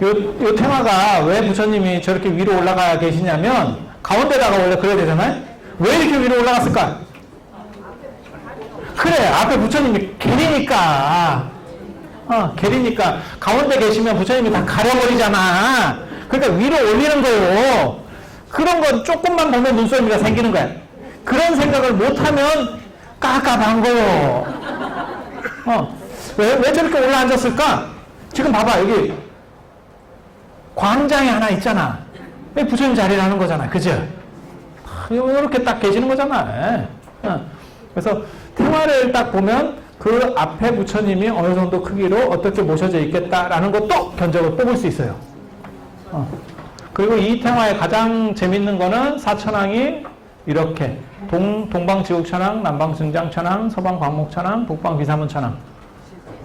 요 테마가 왜 부처님이 저렇게 위로 올라가 계시냐면, 가운데다가 원래 그래야 되잖아요? 왜 이렇게 위로 올라갔을까? 그래, 앞에 부처님이 계리니까. 계리니까. 가운데 계시면 부처님이 다 가려버리잖아. 그러니까 위로 올리는 거예요. 그런 건 조금만 보면 눈썰미가 생기는 거야. 그런 생각을 못하면 깝깝한 거요. 왜 저렇게 올라앉았을까? 지금 봐봐, 여기 광장이 하나 있잖아. 부처님 자리를 하는 거잖아. 그죠? 이렇게 딱 계시는 거잖아. 그래서 테마를 딱 보면 그 앞에 부처님이 어느 정도 크기로 어떻게 모셔져 있겠다라는 것도 견적을 뽑을 수 있어요. 그리고 이 테마의 가장 재밌는 거는 사천왕이 이렇게 동방지국천왕, 남방승장천왕, 서방광목천왕, 북방비사문천왕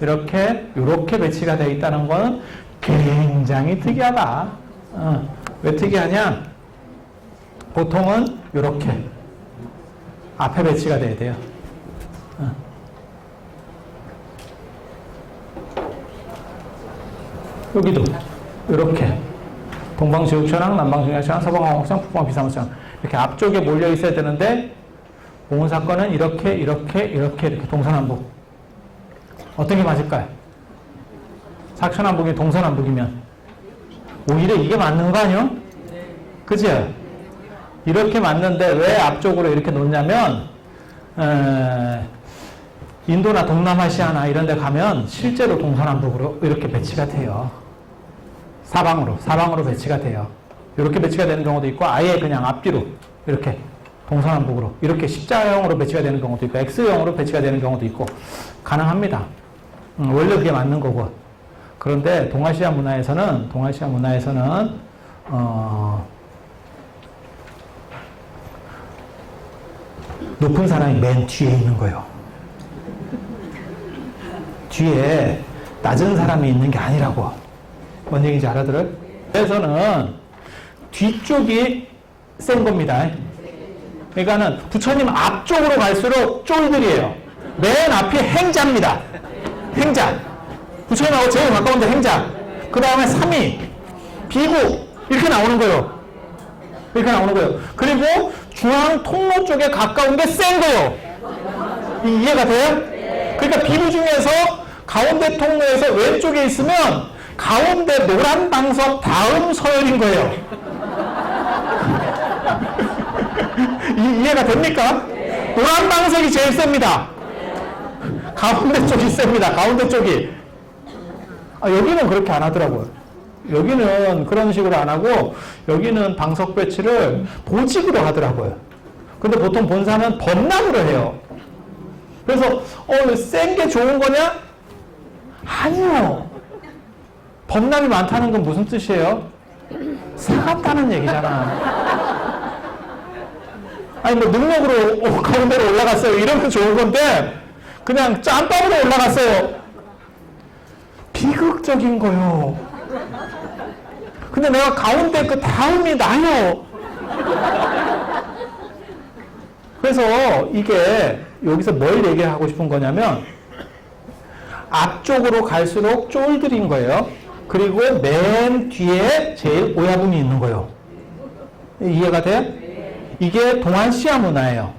이렇게 배치가 되어 있다는 거는 굉장히 특이하다. 왜 특이하냐? 보통은 이렇게 앞에 배치가 돼야 돼요. 여기도 이렇게 동방지국천왕, 남방승장천왕, 서방광목천왕, 북방비사문천왕 이렇게 앞쪽에 몰려 있어야 되는데 봉은사건은 이렇게 동서남북. 어떤 게 맞을까요? 사천남북이 동서남북이면 오히려 이게 맞는 거 아니요? 그죠? 이렇게 맞는데 왜 앞쪽으로 이렇게 놓냐면 인도나 동남아시아나 이런 데 가면 실제로 동서남북으로 이렇게 배치가 돼요. 사방으로 배치가 돼요. 이렇게 배치가 되는 경우도 있고 아예 그냥 앞뒤로 이렇게 동서남북으로 이렇게 십자형으로 배치가 되는 경우도 있고 X형으로 배치가 되는 경우도 있고 가능합니다. 원래 그게 맞는 거고. 그런데 동아시아 문화에서는 높은 사람이 맨 뒤에 있는 거예요. 뒤에 낮은 사람이 있는 게 아니라고. 뭔 얘기인지 알아들어요? 그래서는 뒤쪽이 센 겁니다. 그러니까는 부처님 앞쪽으로 갈수록 쫄들이에요. 맨 앞이 행자입니다. 행자. 부처님하고 제일 가까운 데 행자. 그 다음에 삼위, 비구 이렇게 나오는 거예요. 그리고 중앙 통로 쪽에 가까운 게 센 거예요. 이해가 돼요? 그러니까 비구 중에서 가운데 통로에서 왼쪽에 있으면 가운데 노란 방석 다음 서열인 거예요. 이해가 됩니까? 노란 방석이 제일 셉니다. 가운데 쪽이 셉니다. 가운데 쪽이. 여기는 그렇게 안 하더라고요. 여기는 그런 식으로 안 하고 여기는 방석 배치를 보직으로 하더라고요. 근데 보통 본사는 법납으로 해요. 그래서 센 게 좋은 거냐? 아니요. 법납이 많다는 건 무슨 뜻이에요? 사갔다는 얘기잖아. 아니 뭐 능력으로 가운데로 올라갔어요. 이러면 좋은 건데 그냥 짬밥으로 올라갔어요. 비극적인 거요. 근데 내가 가운데 그 다음이 나요. 그래서 이게 여기서 뭘 얘기하고 싶은 거냐면 앞쪽으로 갈수록 쫄들인 거예요. 그리고 맨 뒤에 제일 오야분이 있는 거예요. 이해가 돼? 이게 동아시아 문화예요.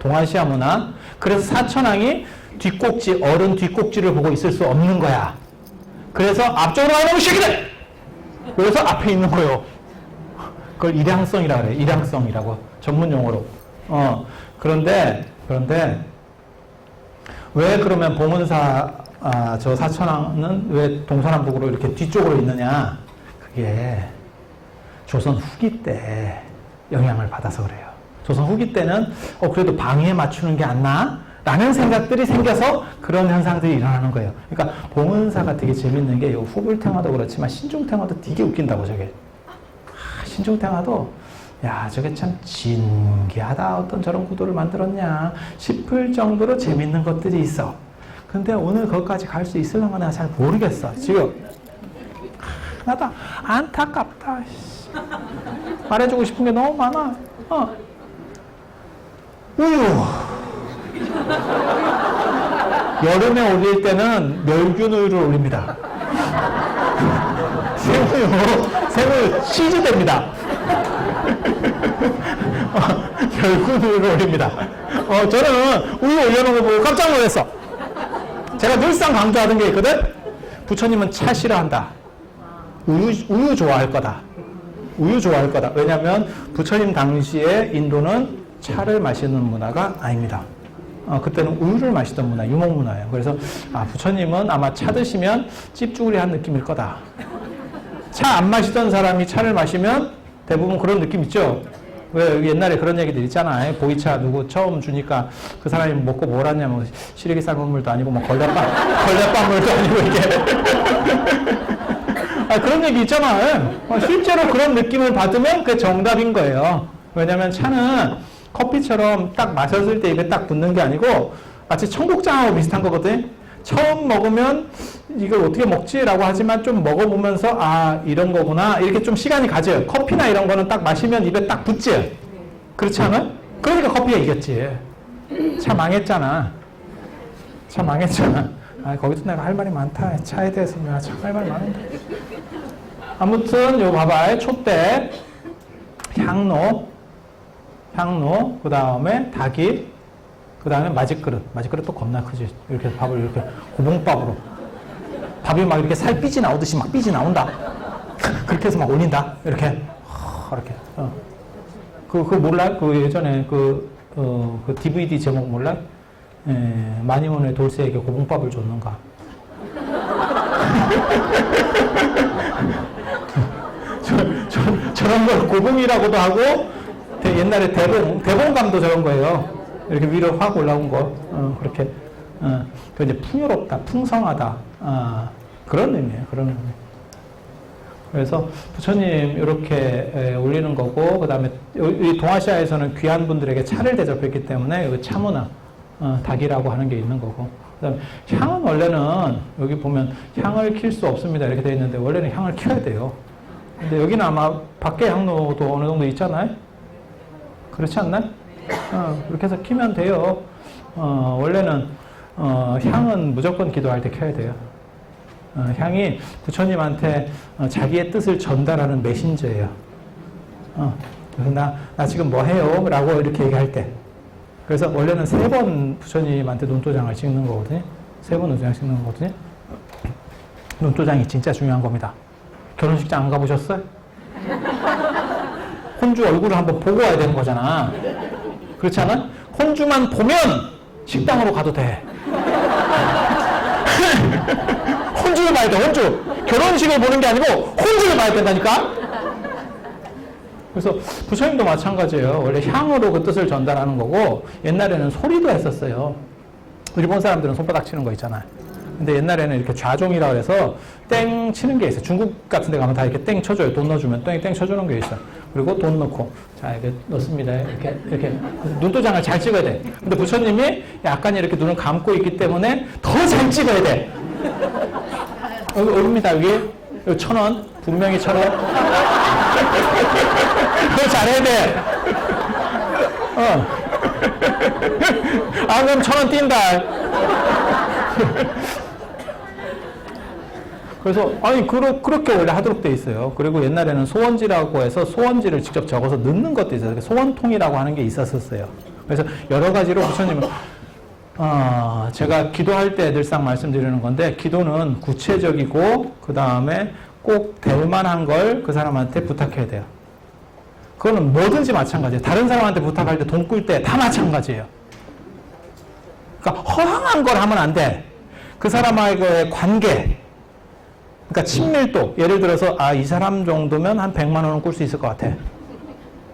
동아시아 문화. 그래서 사천왕이 뒷꼭지, 어른 뒷꼭지를 보고 있을 수 없는 거야. 그래서 앞쪽으로 가려면 시키네! 그래서 앞에 있는 거예요. 그걸 일양성이라고 그래요. 일양성이라고. 전문 용어로. 그런데, 왜 그러면 봉은사, 저 사천왕은 왜 동서남북으로 이렇게 뒤쪽으로 있느냐? 그게 조선 후기 때 영향을 받아서 그래요. 조선 후기 때는, 그래도 방위에 맞추는 게 안 나? 라는 생각들이 생겨서 그런 현상들이 일어나는 거예요. 그러니까 봉은사가 되게 재밌는 게 요 후불탱화도 그렇지만 신중탱화도 되게 웃긴다고 저게. 신중탱화도 야 저게 참 진기하다. 어떤 저런 구도를 만들었냐 싶을 정도로 재밌는 것들이 있어. 근데 오늘 거기까지 갈 수 있을랑가 내가 잘 모르겠어. 지금 나도 안타깝다. 말해주고 싶은 게 너무 많아. 우유. 여름에 올릴 때는 멸균 우유를 올립니다. 생우유 치즈됩니다. 결국은 올립니다. 저는 우유 올려놓은 거 보고 깜짝 놀랐어. 제가 늘상 강조하던 게 있거든. 부처님은 차 싫어한다. 우유 좋아할 거다. 우유 좋아할 거다. 왜냐하면 부처님 당시에 인도는 차를 마시는 문화가 아닙니다. 그때는 우유를 마시던 문화, 유목 문화예요. 그래서 부처님은 아마 차 드시면 찝쭈구리한 느낌일 거다. 차 안 마시던 사람이 차를 마시면 대부분 그런 느낌 있죠. 왜 옛날에 그런 얘기들 있잖아요. 보이차 누구 처음 주니까 그 사람이 먹고 뭘 하냐면 시래기 삶은 물도 아니고 뭐 걸레빵물도 아니고 이게 그런 얘기 있잖아요. 실제로 그런 느낌을 받으면 그게 정답인 거예요. 왜냐하면 차는 커피처럼 딱 마셨을 때 입에 딱 붙는 게 아니고 마치 청국장하고 비슷한 거거든. 처음 먹으면 이걸 어떻게 먹지라고 하지만 좀 먹어보면서 이런 거구나 이렇게 좀 시간이 가져요. 커피나 이런 거는 딱 마시면 입에 딱 붙지. 그렇지 않아? 그러니까 커피가 이겼지. 차 망했잖아. 차 망했잖아. 거기서 내가 할 말이 많다. 차에 대해서 내가 참 할 말이 많은데. 아무튼 요 봐봐. 촛대, 향로, 그 다음에 닭이, 그 다음에 마지그릇. 마지그릇 또 겁나 크지. 이렇게 밥을 이렇게 고봉밥으로. 밥이 막 이렇게 살 삐지 나오듯이 막 삐지 나온다. 그렇게 해서 막 올린다. 이렇게. 이렇게. 그거 몰라? 그 예전에 그 DVD 제목 몰라? 만이문의 돌쇠에게 고봉밥을 줬는가. 저런 걸 고봉이라고도 하고, 옛날에 대봉감도 저런 거예요. 이렇게 위로 확 올라온 거. 그렇게. 그 이제 풍요롭다, 풍성하다. 그런 의미예요. 그런 의미. 그래서 부처님 이렇게 올리는 거고, 그 다음에 이 동아시아에서는 귀한 분들에게 차를 대접했기 때문에 여기 차문화, 닭이라고 하는 게 있는 거고. 그 다음에 향은 원래는 여기 보면 향을 킬 수 없습니다. 이렇게 되어 있는데 원래는 향을 켜야 돼요. 근데 여기는 아마 밖에 향로도 어느 정도 있잖아요. 그렇지 않나? 그렇게 해서 키면 돼요. 원래는 향은 무조건 기도할 때 켜야 돼요. 향이 부처님한테 자기의 뜻을 전달하는 메신저예요. 그래서 나 지금 뭐 해요? 라고 이렇게 얘기할 때. 그래서 원래는 3번 부처님한테 눈도장을 찍는 거거든요. 3번 눈도장 찍는 거거든요. 눈도장이 진짜 중요한 겁니다. 결혼식장 안 가보셨어요? 혼주 얼굴을 한번 보고 와야 되는 거잖아. 그렇지 않아? 혼주만 보면 식당으로 가도 돼. 혼주를 봐야 돼, 혼주. 결혼식을 보는 게 아니고 혼주를 봐야 된다니까? 그래서 부처님도 마찬가지예요. 원래 향으로 그 뜻을 전달하는 거고, 옛날에는 소리도 했었어요. 일본 사람들은 손바닥 치는 거 있잖아요. 근데 옛날에는 이렇게 좌종이라고 해서 땡 치는 게 있어요. 중국 같은 데 가면 다 이렇게 땡 쳐줘요. 돈 넣어주면 땡 쳐주는 게 있어요. 그리고 돈 넣고, 자, 이렇게 넣습니다. 이렇게. 눈도장을 잘 찍어야 돼. 근데 부처님이 약간 이렇게 눈을 감고 있기 때문에 더 잘 찍어야 돼. 여기 올립니다, 여기. 여기 1,000원. 분명히 1,000원. 그거 잘해야 돼. 그럼 1,000원 뛴다. 그래서, 그렇게 원래 하도록 돼 있어요. 그리고 옛날에는 소원지라고 해서 소원지를 직접 적어서 넣는 것도 있어요. 소원통이라고 하는 게 있었어요. 그래서 여러 가지로 부처님은, 제가 기도할 때 늘상 말씀드리는 건데, 기도는 구체적이고, 그 다음에 꼭 될 만한 걸 그 사람한테 부탁해야 돼요. 그거는 뭐든지 마찬가지예요. 다른 사람한테 부탁할 때 돈 꿀 때 다 마찬가지예요. 그러니까 허황한 걸 하면 안 돼. 그 사람하고의 관계, 그러니까 친밀도. 예를 들어서 이 사람 정도면 한 100만 원은 꿀 수 있을 것 같아.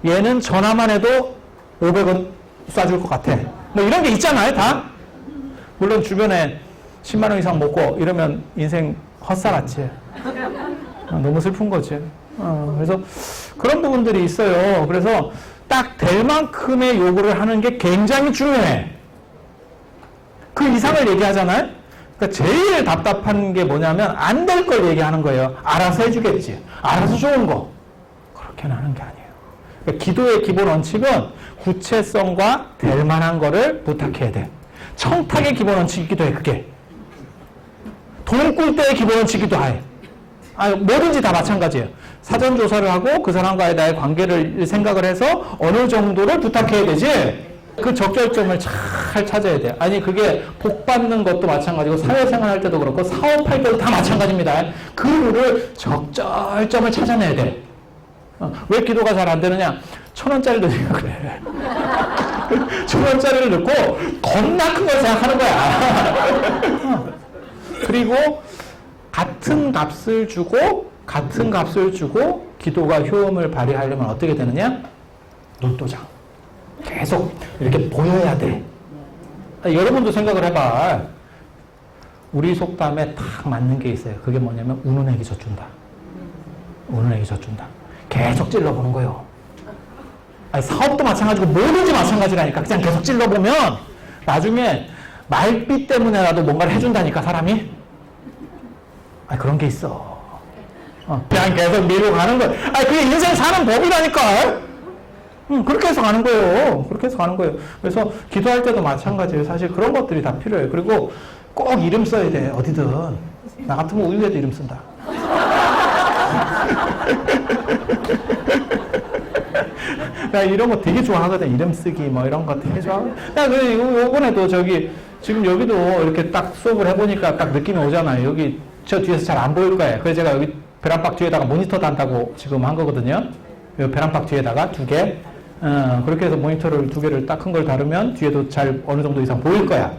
얘는 전화만 해도 500원 쏴줄 것 같아. 뭐 이런 게 있잖아요, 다. 물론 주변에 10만 원 이상 먹고 이러면 인생 헛살았지. 너무 슬픈 거지. 그래서 그런 부분들이 있어요. 그래서 딱 될 만큼의 요구를 하는 게 굉장히 중요해. 그 이상을 얘기하잖아요. 그러니까 제일 답답한 게 뭐냐면 안 될 걸 얘기하는 거예요. 알아서 해주겠지. 알아서 좋은 거. 그렇게는 하는 게 아니에요. 그러니까 기도의 기본 원칙은 구체성과 될 만한 거를 부탁해야 돼. 청탁의 기본 원칙이기도 해, 그게. 돈 꿀 때의 기본 원칙이기도 해. 뭐든지 다 마찬가지예요. 사전 조사를 하고 그 사람과의 나의 관계를 생각을 해서 어느 정도를 부탁해야 되지. 그 적절점을 잘 찾아야 돼요. 아니 그게 복 받는 것도 마찬가지고 사회생활 할 때도 그렇고 사업할 때도 다 마찬가지입니다. 그 룰을 적절점을 찾아내야 돼. 왜 기도가 잘 안 되느냐? 1,000원짜리 넣으니까 그래. 1,000원짜리를 넣고 겁나 큰 걸 생각하는 거야. 그리고 같은 값을 주고 기도가 효험을 발휘하려면 어떻게 되느냐? 눈도장. 계속 이렇게 보여야 돼. 여러분도 생각을 해봐. 우리 속담에 딱 맞는 게 있어요. 그게 뭐냐면 우는 애기 젖준다. 우는 애기 젖준다. 계속 찔러보는 거예요. 사업도 마찬가지고 뭐든지 마찬가지라니까. 그냥 계속 찔러보면 나중에 말빛 때문에라도 뭔가를 해준다니까 사람이. 그런 게 있어. 그냥 계속 밀고 가는 거야. 그게 인생 사는 법이라니까. 그렇게 해서 가는 거예요. 그렇게 해서 가는 거예요. 그래서 기도할 때도 마찬가지예요. 사실 그런 것들이 다 필요해요. 그리고 꼭 이름 써야 돼. 어디든. 나 같으면 우유에도 이름 쓴다. 나 이런 거 되게 좋아하거든. 이름 쓰기 뭐 이런 거 되게 좋아하거든. 요번에도 지금 여기도 이렇게 딱 수업을 해보니까 딱 느낌이 오잖아요. 여기 저 뒤에서 잘 안 보일 거예요. 그래서 제가 여기 베란박 뒤에다가 모니터 단다고 지금 한 거거든요. 이 베란박 뒤에다가 2개. 그렇게 해서 모니터를 2개를 딱 큰 걸 다루면 뒤에도 잘 어느 정도 이상 보일 거야.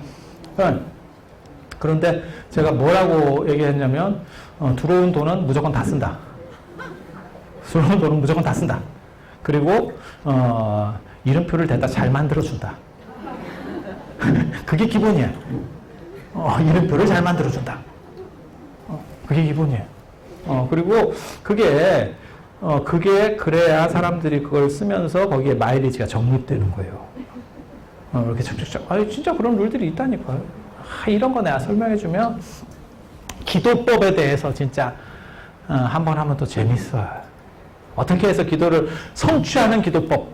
그런데 제가 뭐라고 얘기했냐면 들어온 돈은 무조건 다 쓴다. 들어온 돈은 무조건 다 쓴다. 그리고 이름표를 대다 잘 만들어준다. 그게 기본이야. 이름표를 잘 만들어준다. 그게 기본이에요. 그리고 그게 그래야 사람들이 그걸 쓰면서 거기에 마일리지가 적립되는 거예요. 이렇게 척척척. 진짜 그런 룰들이 있다니까요. 이런 거 내가 설명해주면 기도법에 대해서 진짜 한번 하면 또 재밌어요. 어떻게 해서 기도를 성취하는 기도법.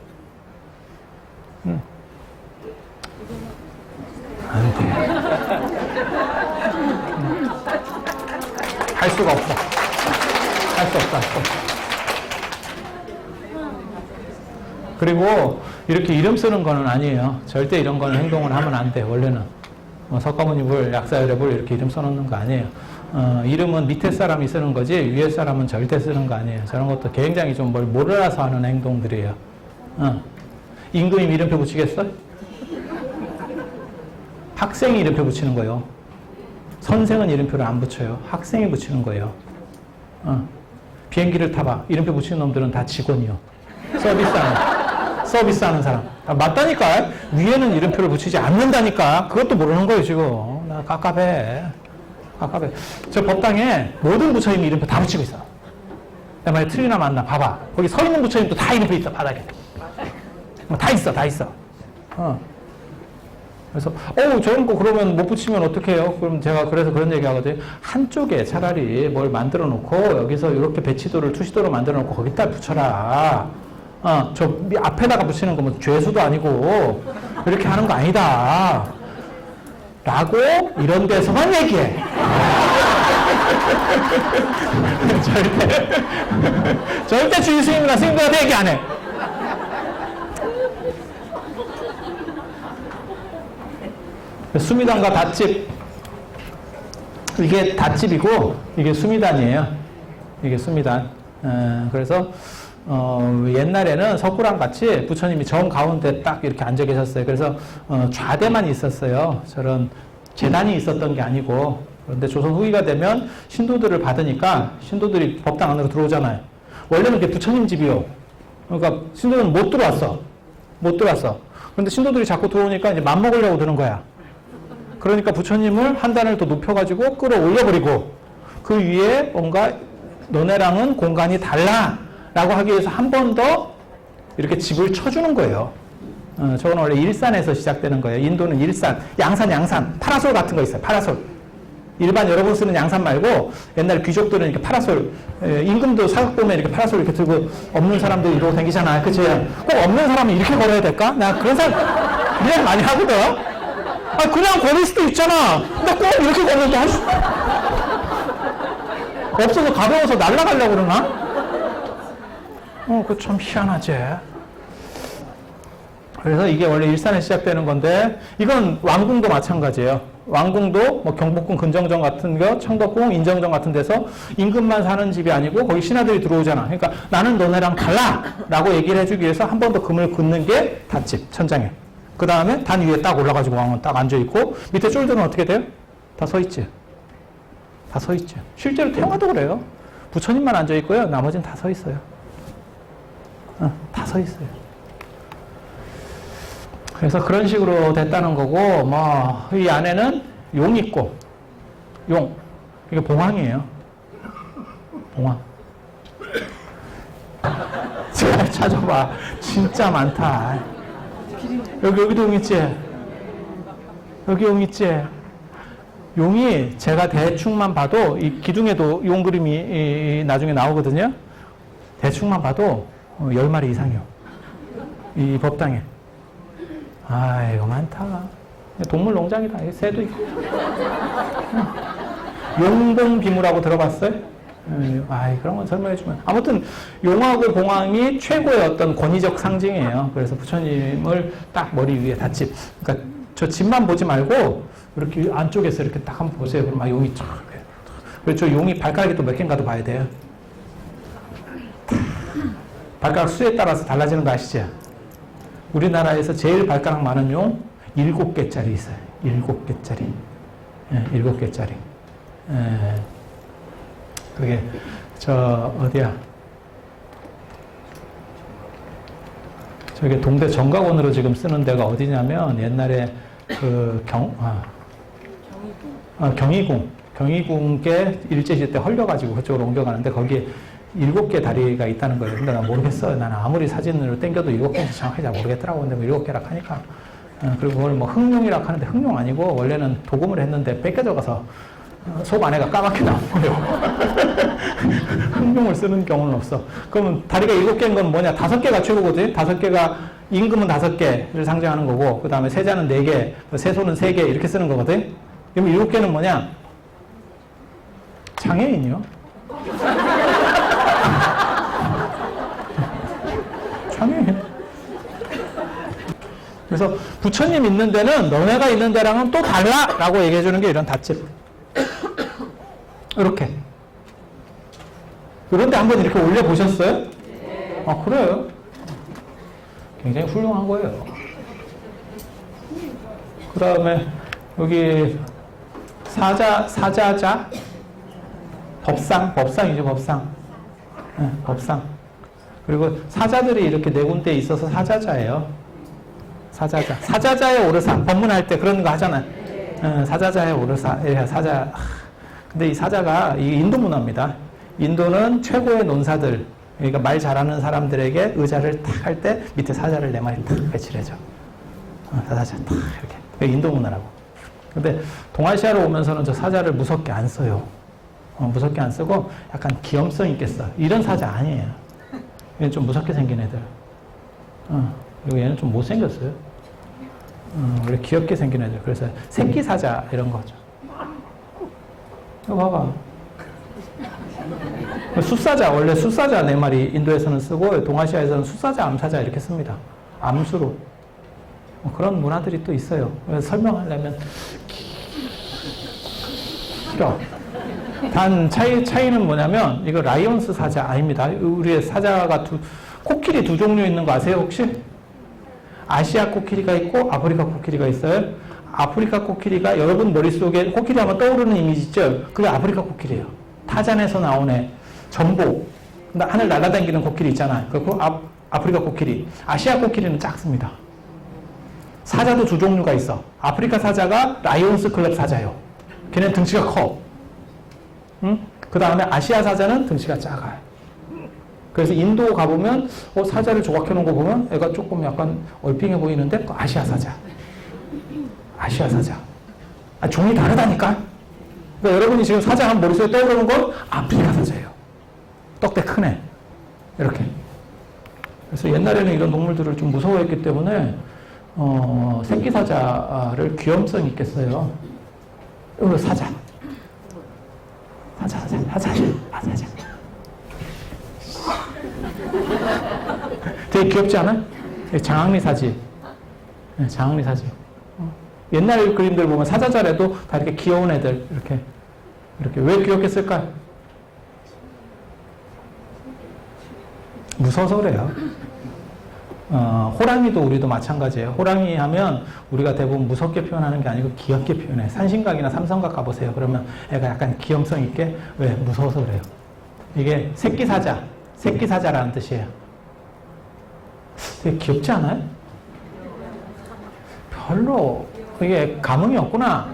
안 돼. 할 수가 없어. 할 수 없다. 그리고 이렇게 이름 쓰는 거는 아니에요. 절대 이런 거는 행동을 하면 안 돼. 원래는 석가모니불, 약사열애불 이렇게 이름 써놓는 거 아니에요. 이름은 밑에 사람이 쓰는 거지 위에 사람은 절대 쓰는 거 아니에요. 저런 것도 굉장히 좀 뭘 몰라서 하는 행동들이에요. 임금님 이름표 붙이겠어? 학생이 이름표 붙이는 거예요. 선생은 이름표를 안 붙여요. 학생이 붙이는 거예요. 비행기를 타봐. 이름표 붙이는 놈들은 다 직원이요. 서비스하는 사람. 맞다니까. 위에는 이름표를 붙이지 않는다니까. 그것도 모르는 거예요 지금. 나 깝깝해. 저 법당에 모든 부처님 이름표 다 붙이고 있어. 내 말에 틀리나 맞나 봐봐. 거기 서 있는 부처님도 다 이름표 있어. 바닥에. 다 있어. 그래서 저런 거 그러면 못 붙이면 어떡해요? 그럼 제가 그래서 그런 얘기 하거든요. 한쪽에 차라리 뭘 만들어 놓고 여기서 이렇게 배치도를 투시도로 만들어 놓고 거기다 붙여라. 저 앞에다가 붙이는 거 뭐 죄수도 아니고 이렇게 하는 거 아니다. 라고 이런 데서만 얘기해. 절대 주의 스님이나 스님들한테 얘기 안 해. 수미단과 닷집. 이게 닷집이고 이게 수미단이에요. 이게 수미단. 그래서 옛날에는 석굴암 같이 부처님이 정 가운데 딱 이렇게 앉아 계셨어요. 그래서 좌대만 있었어요. 저런 재단이 있었던 게 아니고. 그런데 조선 후기가 되면 신도들을 받으니까 신도들이 법당 안으로 들어오잖아요. 원래는 그게 부처님 집이요. 그러니까 신도는 못 들어왔어. 그런데 신도들이 자꾸 들어오니까 이제 맘먹으려고 드는 거야. 그러니까 부처님을 한 단을 더 높여가지고 끌어올려버리고 그 위에 뭔가 너네랑은 공간이 달라 라고 하기 위해서 한 번 더 이렇게 집을 쳐주는 거예요. 저건 원래 일산에서 시작되는 거예요. 인도는 일산, 양산, 파라솔 같은 거 있어요. 파라솔. 일반 여러분 쓰는 양산 말고 옛날 귀족들은 이렇게 파라솔, 임금도 사극 보면 이렇게 파라솔 이렇게 들고 없는 사람들 이러고 다니잖아요. 그치? 꼭 없는 사람은 이렇게 걸어야 될까? 나 그런 사람 이야기 많이 하거든. 그냥 걸을 수도 있잖아. 근데 꼭 이렇게 걸어도 없어서 가벼워서 날아가려고 그러나? 그거 참 희한하지. 그래서 이게 원래 일산에 시작되는 건데, 이건 왕궁도 마찬가지예요. 왕궁도 뭐 경복궁 근정정 같은 거, 창덕궁, 인정정 같은 데서 임금만 사는 집이 아니고 거기 신하들이 들어오잖아. 그러니까 나는 너네랑 달라! 라고 얘기를 해주기 위해서 한 번 더 금을 긋는 게 닷집, 천장에. 그 다음에 단 위에 딱 올라가지고 왕은 딱 앉아있고, 밑에 쫄들은 어떻게 돼요? 다 서있지. 다 서있지. 실제로 태화도 그래요. 부처님만 앉아있고요. 나머지는 다 서있어요. 다 서있어요. 그래서 그런 식으로 됐다는 거고, 뭐, 이 안에는 용 있고, 용. 이게 봉황이에요. 봉황. 잘 찾아봐. 진짜 많다. 여기도 용 있지? 여기 용 있지? 용이 제가 대충만 봐도, 이 기둥에도 용 그림이 나중에 나오거든요. 대충만 봐도 10마리 이상이요. 이 법당에. 아이고, 많다. 동물 농장이다. 새도 있고. 용봉비무라고 들어봤어요? 그런 건 설명해주면. 아무튼, 용하고 봉황이 최고의 어떤 권위적 상징이에요. 그래서 부처님을 딱 머리 위에 닷집. 그러니까 저 집만 보지 말고, 이렇게 안쪽에서 이렇게 딱 한번 보세요. 그럼 막 용이 쫙. 그리고 저 용이 발가락이 또 몇 개인가도 봐야 돼요. 발가락 수에 따라서 달라지는 거 아시죠? 우리나라에서 제일 발가락 많은 용 7개짜리 있어요. 7개짜리. 7개짜리. 그게 어디야? 저게 동대 정각원으로 지금 쓰는 데가 어디냐면 옛날에 경희궁께 일제시대 때 헐려가지고 그쪽으로 옮겨가는데 거기에 7개 다리가 있다는 거예요. 근데 난 모르겠어요. 나는 아무리 사진으로 땡겨도 7개인지 정확히 잘 모르겠더라고. 근데 뭐 7개라 하니까. 그리고 그걸 뭐 흑룡이라고 하는데 흑룡 아니고 원래는 도금을 했는데 뺏겨져 가서 속 안에가 까맣게 나온 거예요. 흑룡을 쓰는 경우는 없어. 그러면 다리가 7개인 건 뭐냐? 5개가 최고거든? 5개가 임금은 5개를 상징하는 거고, 그 다음에 세자는 4개, 세손은 3개 이렇게 쓰는 거거든? 그럼 7개는 뭐냐? 장애인이요. 장애인. 그래서 부처님 있는 데는 너네가 있는 데랑은 또 달라! 라고 얘기해 주는 게 이런 닷집. 이렇게. 그런데 한번 이렇게 올려보셨어요? 아, 그래요? 굉장히 훌륭한 거예요. 그 다음에 여기 사자자 법상이죠, 법상. 네, 법상. 그리고 사자들이 이렇게 네 군데 있어서 사자자예요. 사자자. 사자자의 오르사. 법문할 때 그런 거 하잖아요. 사자자의 오르사. 사자. 근데 이 사자가 이 인도 문화입니다. 인도는 최고의 논사들, 그러니까 말 잘하는 사람들에게 의자를 탁 할 때 밑에 사자를 4마리 탁 배치해줘. 사자 탁 이렇게. 그게 인도 문화라고. 근데 동아시아로 오면서는 저 사자를 무섭게 안 써요. 무섭게 안 쓰고 약간 귀염성 있게 써. 이런 사자 아니에요. 얘는 좀 무섭게 생긴 애들. 그리고 얘는 좀 못생겼어요. 원래 귀엽게 생긴 애들. 그래서 새끼 사자 이런 거죠. 이거 봐봐. 숫사자, 원래 숫사자 4마리 인도에서는 쓰고 동아시아에서는 숫사자, 암사자 이렇게 씁니다. 암수로. 그런 문화들이 또 있어요. 그래서 설명하려면 길어. 단 차이는 뭐냐면 이거 라이온스 사자 아닙니다. 우리의 사자가 코끼리 2종류 있는 거 아세요 혹시? 아시아 코끼리가 있고 아프리카 코끼리가 있어요. 아프리카 코끼리가 여러분 머릿속에 코끼리 하면 떠오르는 이미지 있죠? 그게 아프리카 코끼리예요. 타잔에서 나온 애, 전복, 하늘 날아다니는 코끼리 있잖아요. 그리고 아프리카 코끼리. 아시아 코끼리는 작습니다. 사자도 2종류가 있어. 아프리카 사자가 라이온스 클럽 사자예요. 걔는 등치가 커. 응? 그 다음에 아시아 사자는 등치가 작아요. 그래서 인도 가보면 사자를 조각해 놓은 거 보면 애가 조금 약간 얼핑해 보이는데 아시아 사자. 아시아 사자. 종이 다르다니까? 그러니까 여러분이 지금 사자 한 머릿속에 떠오르는 건 아프리카 사자예요. 떡대 큰 애. 이렇게. 그래서 옛날에는 이런 동물들을 좀 무서워했기 때문에 새끼 사자를 귀염성 있게 써요. 이거 사자. 사자. 되게 귀엽지 않아요? 장학리 사지. 네, 장학리 사지. 옛날 그림들 보면 사자절에도 다 이렇게 귀여운 애들, 이렇게 왜 귀엽게 쓸까요? 무서워서 그래요. 호랑이도 우리도 마찬가지예요. 호랑이 하면 우리가 대부분 무섭게 표현하는 게 아니고 귀엽게 표현해. 산신각이나 삼성각 가보세요. 그러면 애가 약간 귀염성 있게, 왜? 무서워서 그래요. 이게 새끼사자라는 뜻이에요. 되게 귀엽지 않아요? 별로 이게 감흥이 없구나.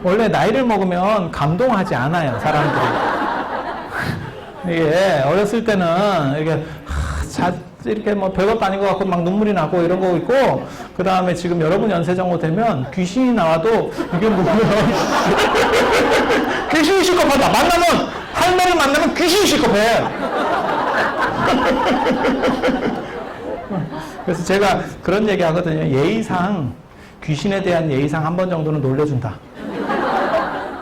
원래 나이를 먹으면 감동하지 않아요, 사람들이. 이게 어렸을 때는 이렇게 뭐 별것도 아닌 것 같고 막 눈물이 나고 이런 거 있고, 그 다음에 지금 여러분 연세 정도 되면 귀신이 나와도 이게 뭐야. 귀신이 실컷하다. 할머니 만나면 귀신이 실컷해. 그래서 제가 그런 얘기 하거든요. 예의상, 귀신에 대한 예의상 한 번 정도는 놀려준다.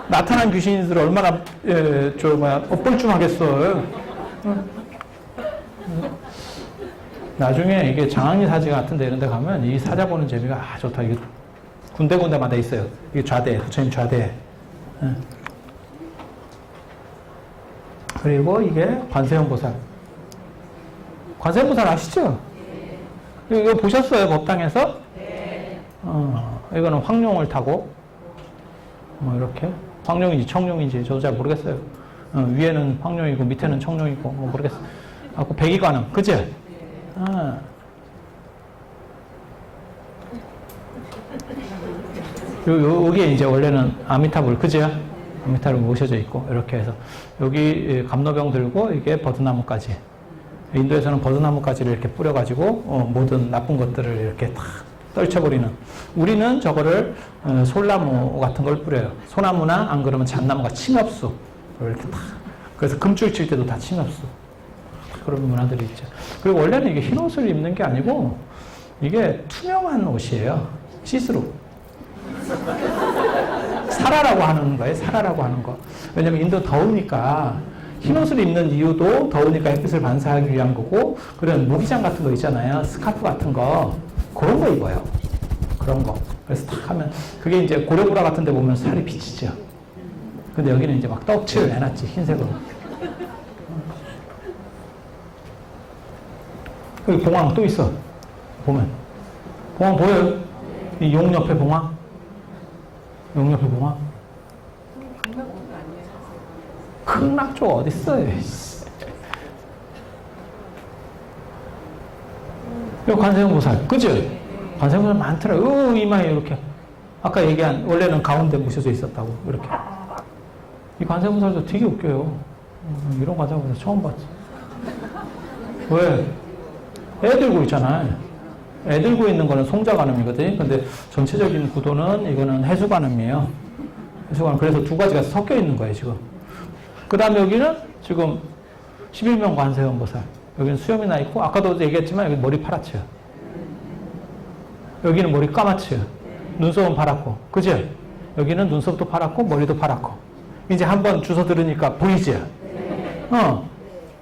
나타난 귀신들 얼마나, 엇벌쭘하겠어. 나중에 이게 장학리 사지 같은 데 이런 데 가면 이 사자 보는 재미가 좋다. 이게 군데군데마다 있어요. 이게 좌대, 부처님 좌대. 그리고 이게 관세음보살. 관세음보살 아시죠? 이거 보셨어요? 법당에서? 이거는 황룡을 타고, 이렇게. 황룡인지 청룡인지 저도 잘 모르겠어요. 위에는 황룡이고 밑에는 청룡이고, 모르겠어요. 그 백이관음, 그치? 여기에 이제 원래는 아미타불, 그죠? 아미타불 모셔져 있고, 이렇게 해서. 여기 감로병 들고, 이게 버드나무까지. 인도에서는 버드나무까지를 이렇게 뿌려가지고, 모든 나쁜 것들을 이렇게 탁 떨쳐버리는. 우리는 저거를 솔나무 같은 걸 뿌려요. 소나무나 안 그러면 잣나무가 침엽수. 이렇게 탁. 그래서 금줄 칠 때도 다 침엽수. 그런 문화들이 있죠. 그리고 원래는 이게 흰 옷을 입는 게 아니고, 이게 투명한 옷이에요. 시스루. 사라라고 하는 거예요. 사라라고 하는 거. 왜냐면 인도 더우니까 흰 옷을 입는 이유도 더우니까 햇빛을 반사하기 위한 거고, 그런 모기장 같은 거 있잖아요. 스카프 같은 거. 그런 거 입어요. 그런 거. 그래서 탁 하면, 그게 이제 고려보라 같은 데 보면 살이 비치죠. 근데 여기는 이제 막 떡칠을 해놨지, 흰색으로. 여기 봉황 또 있어. 보면. 봉황 보여요? 이 용 옆에 봉황? 용 옆에 봉황? 극락 쪽 어딨어요? 요 관세음보살, 그치? 관세음보살 많더라. 이마에 이렇게. 아까 얘기한, 원래는 가운데 묻혀져 있었다고, 이렇게. 이 관세음보살도 되게 웃겨요. 이런 관세음보살 처음 봤지. 왜? 애 들고 있잖아요. 애 들고 있는 거는 송자관음이거든. 근데 전체적인 구도는 이거는 해수관음이에요. 해수관음. 그래서 두 가지가 섞여 있는 거예요, 지금. 그 다음에 여기는 지금 11명 관세음보살. 여기는 수염이 나 있고, 아까도 얘기했지만 여기 머리 파랗죠. 여기는 머리 까맣죠. 눈썹은 파랗고. 그죠? 여기는 눈썹도 파랗고, 머리도 파랗고. 이제 한번 주워 들으니까 보이죠?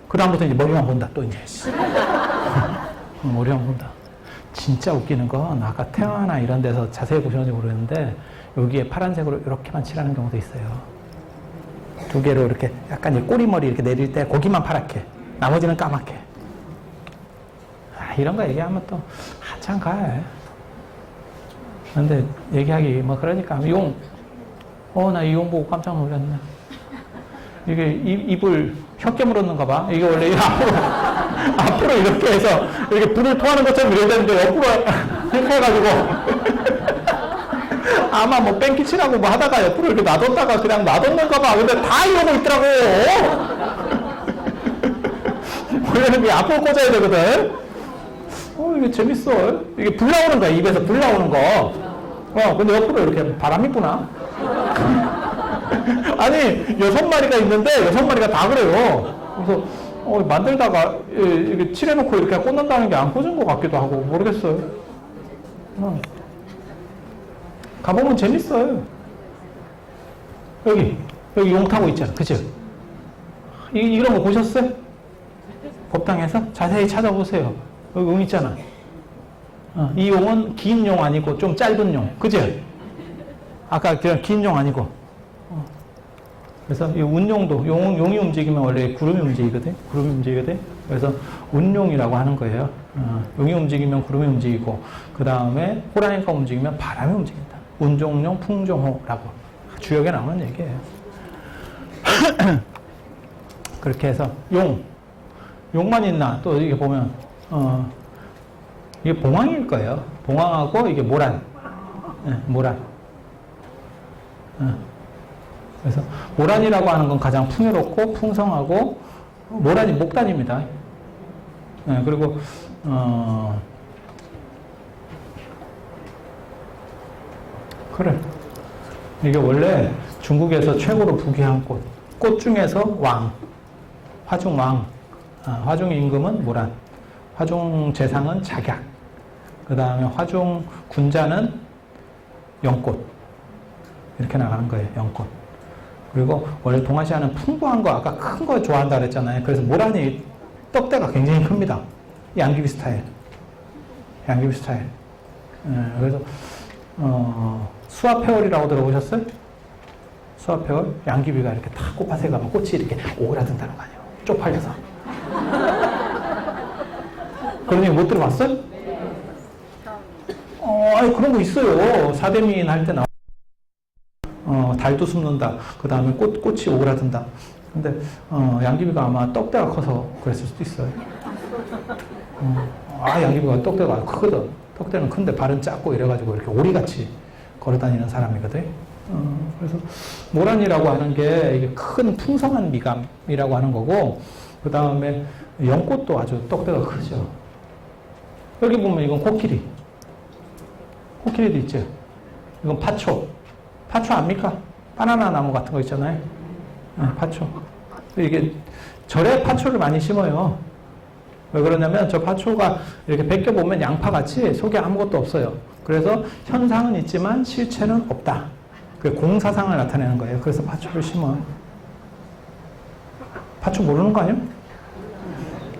그 다음부터 이제 머리만 본다, 또 이제. 머리만 본다. 진짜 웃기는 건 아까 태화나 이런 데서 자세히 보셨는지 모르겠는데, 여기에 파란색으로 이렇게만 칠하는 경우도 있어요. 두 개로 이렇게 약간 이제 꼬리머리 이렇게 내릴 때 거기만 파랗게, 나머지는 까맣게. 이런 거 얘기하면 또 한참 가요. 근데 얘기하기 뭐 그러니까 나 이 용 보고 깜짝 놀랐네. 이게 입을 혀 깨물었는가 봐. 이게 원래 앞으로 이렇게 해서 이렇게 불을 토하는 것처럼 이래야 되는데 옆으로 이렇게 해가지고 아마 뭐 뺑기 치라고 뭐 하다가 옆으로 이렇게 놔뒀다가 그냥 놔뒀는가 봐. 근데 다 이러고 있더라고. 원래는 이게 앞으로 꽂아야 되거든. 이게 재밌어. 이게 불 나오는 거야. 입에서 불 나오는 거. 근데 옆으로 이렇게 바람이 부나? 아니, 6마리가 있는데 6마리가 다 그래요. 그래서 만들다가 이렇게 칠해놓고 이렇게 꽂는다는 게 안 꽂은 것 같기도 하고 모르겠어요. 가보면 재밌어요. 여기 용 타고 있잖아. 그죠? 이런 거 보셨어요? 법당에서? 자세히 찾아보세요. 여기 용 있잖아. 이 용은 긴 용 아니고 좀 짧은 용. 그지? 아까 그냥 긴 용 아니고. 그래서 이 운용도, 용이 움직이면 원래 구름이 움직이거든? 구름이 움직이거든? 그래서 운용이라고 하는 거예요. 용이 움직이면 구름이 움직이고, 그 다음에 호랑이가 움직이면 바람이 움직인다. 운종용, 풍종호라고 주역에 나오는 얘기예요. 그렇게 해서 용만 있나? 또 이게 보면, 이게 봉황일 거예요. 봉황하고 이게 모란. 네, 모란. 그래서 모란이라고 하는 건 가장 풍요롭고 풍성하고, 모란이 목단입니다. 네, 그리고 그래. 이게 원래 중국에서 최고로 부귀한 꽃 중에서 왕, 화중 왕, 화중 임금은 모란, 화중 재상은 작약, 그 다음에 화중 군자는 연꽃, 이렇게 나가는 거예요. 연꽃. 그리고 원래 동아시아는 풍부한 거, 아까 큰 거 좋아한다 그랬잖아요. 그래서 모란이 떡대가 굉장히 큽니다. 양귀비 스타일. 양귀비 스타일. 그래서 수화폐월이라고 들어보셨어요? 수화폐월? 양귀비가 이렇게 탁 꽃밭에 가면 꽃이 이렇게 오그라든다는 거 아니에요. 쪽팔려서. 그런 얘기 못 들어봤어요? 아니, 그런 거 있어요. 사대미인 할 때 나와. 달도 숨는다. 그 다음에 꽃이 오그라든다. 근데, 양귀비가 아마 떡대가 커서 그랬을 수도 있어요. 양귀비가 떡대가 크거든. 떡대는 큰데 발은 작고 이래가지고 이렇게 오리같이 걸어다니는 사람이거든. 그래서 모란이라고 하는 게 이게 큰 풍성한 미감이라고 하는 거고, 그 다음에 연꽃도 아주 떡대가 크죠. 여기 보면 이건 코끼리. 코끼리도 있죠. 이건 파초. 파초 압니까? 바나나 나무 같은 거 있잖아요. 파초. 이게 절에 파초를 많이 심어요. 왜 그러냐면 저 파초가 이렇게 벗겨보면 양파같이 속에 아무것도 없어요. 그래서 현상은 있지만 실체는 없다. 그게 공사상을 나타내는 거예요. 그래서 파초를 심어요. 파초 모르는 거 아니에요?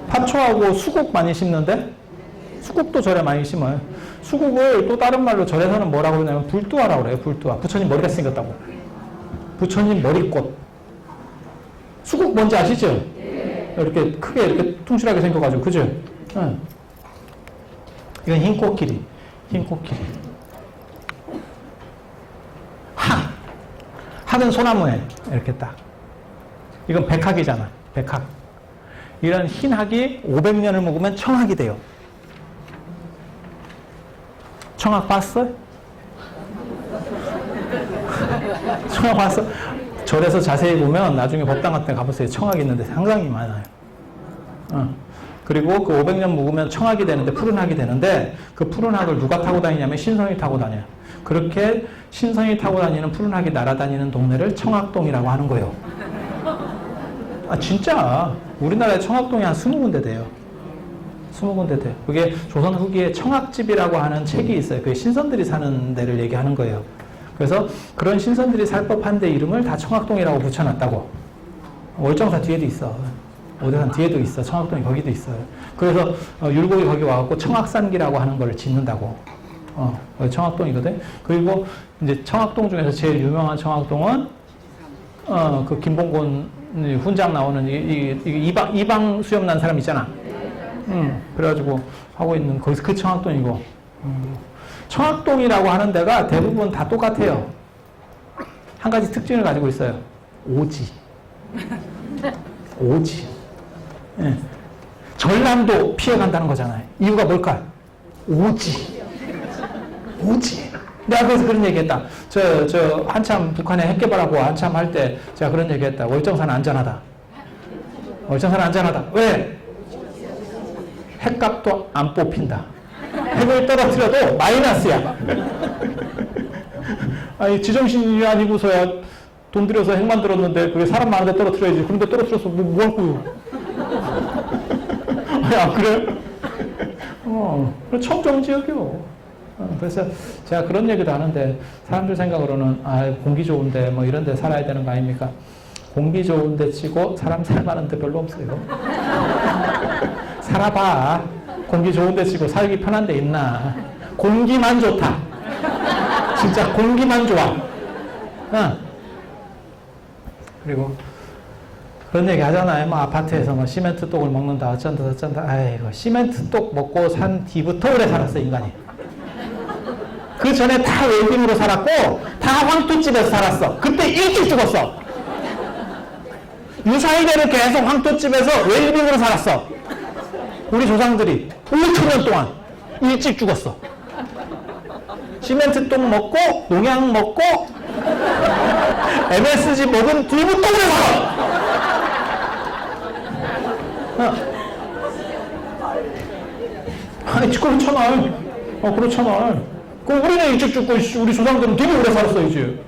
파초하고 수국 많이 심는데 수국도 절에 많이 심어요. 수국을 또 다른 말로 절에서는 뭐라고 그러냐면 불두아라고 그래요. 불두아. 부처님 머리가 생겼다고. 부처님 머리꽃. 수국 뭔지 아시죠? 이렇게 크게 이렇게 퉁실하게 생겨가지고, 그죠? 이건 흰 코끼리. 흰 코끼리. 학은 소나무에 이렇게 딱. 이건 백학이잖아. 백학. 이런 흰 학이 500년을 묵으면 청학이 돼요. 청학 봤어? 청학 봤어? 절에서 자세히 보면 나중에 법당 같은 데 가보세요. 청학이 있는데 상당히 많아요. 그리고 그 500년 묵으면 청학이 되는데, 푸른 학이 되는데, 그 푸른 학을 누가 타고 다니냐면 신선이 타고 다녀요. 그렇게 신선이 타고 다니는 푸른 학이 날아다니는 동네를 청학동이라고 하는 거예요. 진짜 우리나라에 청학동이 한 20군데 돼요. 20군데 돼요. 그게 조선 후기에 청학집이라고 하는 책이 있어요. 그게 신선들이 사는 데를 얘기하는 거예요. 그래서 그런 신선들이 살 법한 데 이름을 다 청학동이라고 붙여놨다고. 월정사 뒤에도 있어. 오대산 뒤에도 있어. 청학동이 거기도 있어요. 그래서 율곡이 거기 와갖고 청학산기라고 하는 걸 짓는다고. 청학동이거든. 그리고 이제 청학동 중에서 제일 유명한 청학동은 그 김봉곤 훈장 나오는 이방 수염 난 사람 있잖아. 그래가지고 하고 있는 거기서 그 청학동이고. 청학동이라고 하는 데가 대부분 다 똑같아요. 한 가지 특징을 가지고 있어요. 오지. 오지. 예. 전람도 피해간다는 거잖아요. 이유가 뭘까? 오지. 오지. 내가 그래서 그런 얘기 했다. 한참 북한에 핵 개발하고 한참 할 때 제가 그런 얘기 했다. 월정사는 안전하다. 월정사는 안전하다. 왜? 핵값도 안 뽑힌다. 핵을 떨어뜨려도 마이너스야. 아니, 지정신이 아니고서야 돈 들여서 핵 만들었는데 그게 사람 많은데 떨어뜨려야지. 그런데 떨어뜨려서 뭐 할 거요? 야, 그래? 청정지역이요. 그래서 제가 그런 얘기도 하는데 사람들 생각으로는 공기 좋은데 뭐 이런 데 살아야 되는 거 아닙니까? 공기 좋은데 치고 사람 살만한 데 별로 없어요. 살아봐. 공기 좋은 데 치고 살기 편한 데 있나. 공기만 좋다. 진짜 공기만 좋아. 그리고 그런 얘기 하잖아요. 뭐 아파트에서 뭐 시멘트 똑을 먹는다 어쩐다 어쩐다. 아이고 시멘트 똑 먹고 산 뒤부터 오래 살았어 인간이. 그 전에 다 웰빙으로 살았고 다 황토집에서 살았어. 그때 일찍 죽었어. 유사일대로 계속 황토집에서 웰빙으로 살았어. 우리 조상들이 5천년 동안 일찍 죽었어. 시멘트 똑 먹고 농약 먹고 MSG 먹은 뒤부터 오래 살아. 아니 그렇잖아. 그렇잖아. 그럼 우리는 일찍 죽고 우리 조상들은 되게 오래 살았어야지.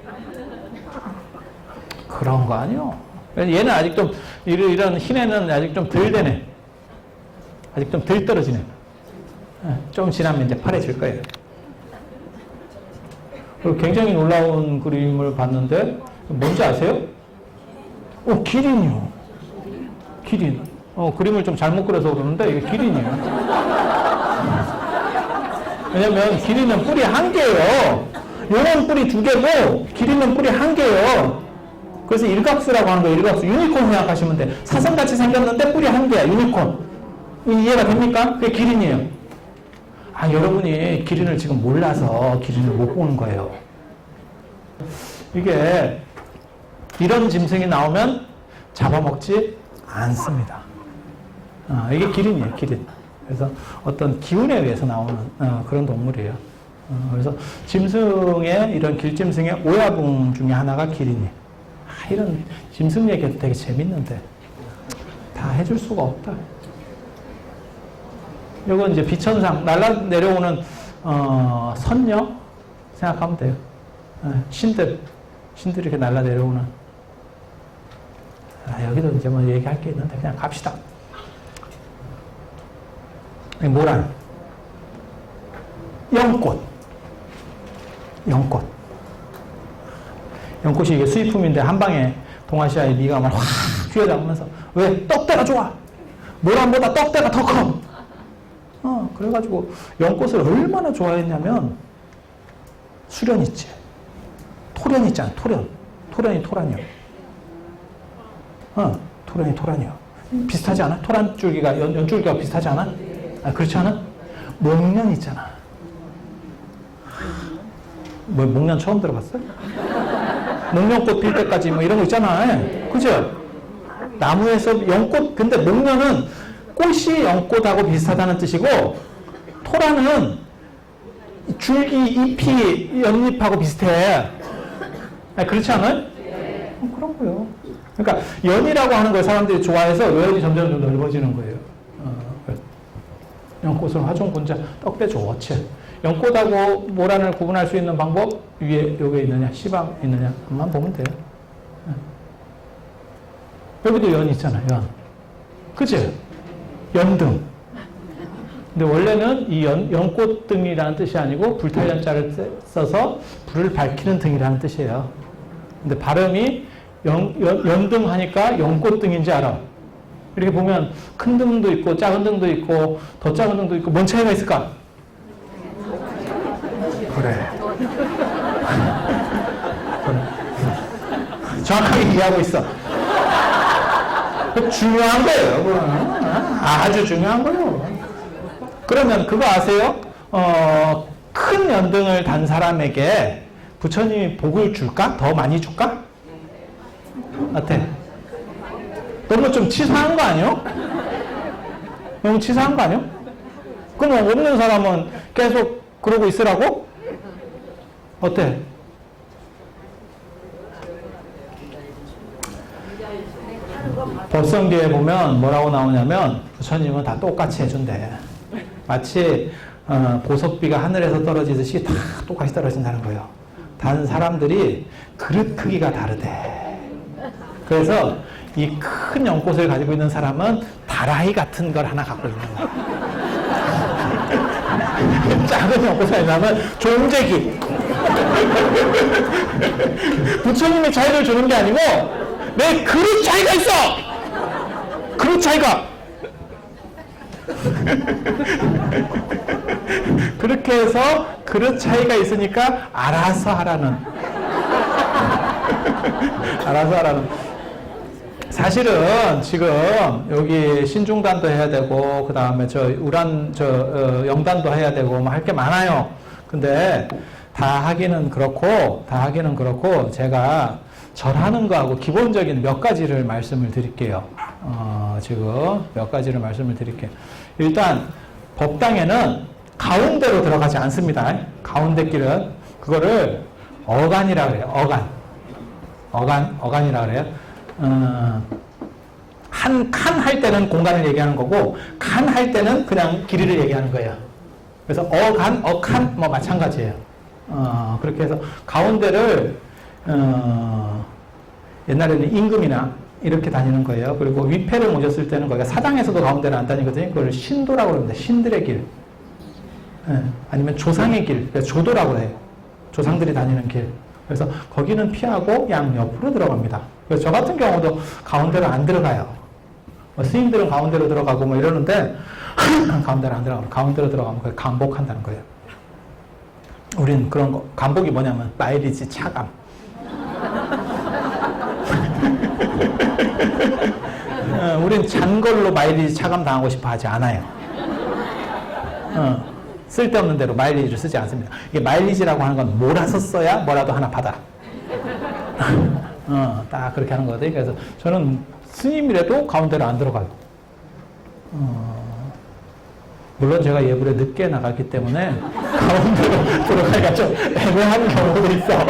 그런 거 아니요. 얘는 아직 좀 이런 흰애는 아직 좀 덜 되네. 아직 좀 덜 떨어지네. 좀 지나면 이제 파래질 거예요. 그리고 굉장히 놀라운 그림을 봤는데 뭔지 아세요? 기린이요. 기린. 그림을 좀 잘못 그려서 그러는데 이게 기린이에요. 왜냐면 기린은 뿔이 한 개예요. 용은 뿔이 두 개고 기린은 뿔이 한 개예요. 그래서 일각수라고 하는 거예요. 일각수. 유니콘 생각하시면 돼. 사슴같이 생겼는데 뿔이 한 개야. 유니콘. 이해가 됩니까? 그게 기린이에요. 여러분이 기린을 지금 몰라서 기린을 못 보는 거예요. 이게 이런 짐승이 나오면 잡아먹지 않습니다. 이게 기린이에요. 기린. 그래서 어떤 기운에 의해서 나오는 그런 동물이에요. 그래서 짐승의 이런 길짐승의 오야붕 중에 하나가 기린이에요. 이런 짐승 얘기도 되게 재밌는데 다 해줄 수가 없다. 이건 이제 비천상 날라 내려오는 선녀 생각하면 돼요. 신들이 이렇게 날라 내려오는. 여기도 이제 뭐 얘기할 게 있는데 그냥 갑시다. 모란, 연꽃, 연꽃이 이게 수입품인데 한 방에 동아시아의 미감을 확 휘어잡으면서 왜 떡대가 좋아? 모란보다 떡대가 더 커. 그래가지고 연꽃을 얼마나 좋아했냐면 수련 있지, 토련 있잖아, 토련이 토란이요. 토련이 토란이요. 비슷하지 않아? 토란 줄기가 연줄기가 비슷하지 않아? 그렇지 않아? 목련 있잖아. 뭐 목련 처음 들어봤어요? 목련꽃 필 때까지 뭐 이런 거 있잖아. 그죠? 나무에서 연꽃, 근데 목련은 꽃이 연꽃하고 비슷하다는 뜻이고 토란은 줄기, 잎이 연잎하고 비슷해. 그렇지 않아요? 그런 거예요. 그러니까 연이라고 하는 걸 사람들이 좋아해서 연이 점점 더 넓어지는 거예요. 연꽃은 화종분자 떡대 좋지. 연꽃하고 모란을 구분할 수 있는 방법 위에 요게 있느냐 시방 있느냐만 보면 돼요. 여기도 연 있잖아요. 연. 그치? 연등. 근데 원래는 이 연꽃등이라는 뜻이 아니고 불탈연자를 써서 불을 밝히는 등이라는 뜻이에요. 근데 발음이 연등 하니까 연꽃등인지 알아. 이렇게 보면 큰 등도 있고 작은 등도 있고 더 작은 등도 있고 뭔 차이가 있을까? 그래. 정확하게 이해하고 있어. 중요한 거예요. 아주 중요한 거예요. 그러면 그거 아세요? 큰 연등을 단 사람에게 부처님이 복을 줄까? 더 많이 줄까? 어때? 너무 좀 치사한 거 아니요? 너무 치사한 거 아니요? 그럼 없는 사람은 계속 그러고 있으라고? 어때? 법성기에 보면 뭐라고 나오냐면 부처님은 다 똑같이 해준대. 마치 보석비가 하늘에서 떨어지듯이 다 똑같이 떨어진다는 거예요. 단 사람들이 그릇 크기가 다르대. 그래서 이 큰 연꽃을 가지고 있는 사람은 다라이 같은 걸 하나 갖고 있는 거야. 작은 연꽃을 가지고 있는 종재기. 부처님이 차이를 주는 게 아니고 내 그릇 차이가 있어. 그릇 차이가. 그렇게 해서 그릇 차이가 있으니까 알아서 하라는. 알아서 하라는. 사실은 지금 여기 신중단도 해야 되고, 그 다음에 영단도 해야 되고, 뭐 할 게 많아요. 근데 다 하기는 그렇고, 제가 절하는 거하고 기본적인 몇 가지를 말씀을 드릴게요. 지금 몇 가지를 말씀을 드릴게요. 일단, 법당에는 가운데로 들어가지 않습니다. 가운데 길은. 그거를 어간이라 그래요. 어간이라 그래요. 한 칸 할 때는 공간을 얘기하는 거고, 칸 할 때는 그냥 길이를 얘기하는 거예요. 그래서 어칸, 뭐 마찬가지예요. 그렇게 해서 가운데를, 옛날에는 임금이나 이렇게 다니는 거예요. 그리고 위패를 모셨을 때는 거기가 사당에서도 가운데를 안 다니거든요. 그걸 신도라고 합니다. 신들의 길. 아니면 조상의 길. 그래서 조도라고 해요. 조상들이 다니는 길. 그래서 거기는 피하고 양 옆으로 들어갑니다. 그래서 저 같은 경우도 가운데로 안 들어가요. 스님들은 가운데로 들어가고 뭐 이러는데 가운데로 안 들어가면 가운데로 들어가면 그걸 간복한다는 거예요. 우린 그런 거, 간복이 뭐냐면 마일리지 차감. 우린 잔 걸로 마일리지 차감 당하고 싶어 하지 않아요. 쓸데없는 대로 마일리지를 쓰지 않습니다. 이게 마일리지라고 하는 건 몰아서 써야 뭐라도 하나 받아. 딱 그렇게 하는 거거든요. 그래서 저는 스님이라도 가운데로 안 들어가요. 물론 제가 예불에 늦게 나갔기 때문에 가운데로 들어가기가 좀 애매한 경우도 있어.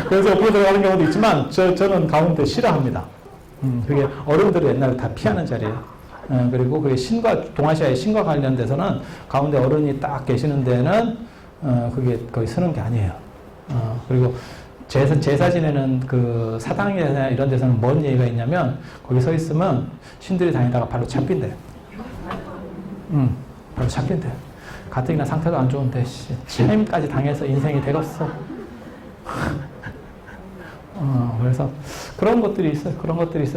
그래서 옆으로 들어가는 경우도 있지만 저는 가운데 싫어합니다. 그게 어른들이 옛날에 다 피하는 자리예요. 그리고 그게 동아시아의 신과 관련돼서는 가운데 어른이 딱 계시는 데는 그게 거의 쓰는 게 아니에요. 그리고 제사 지내는 그 사당이나 이런 데서는 뭔 얘기가 있냐면 거기 서 있으면 신들이 다니다가 발로 잡힌대요. 발로 잡힌대요. 가뜩이나 상태도 안 좋은데 체임까지 당해서 인생이 되겠어. 그래서 그런 것들이 있어요.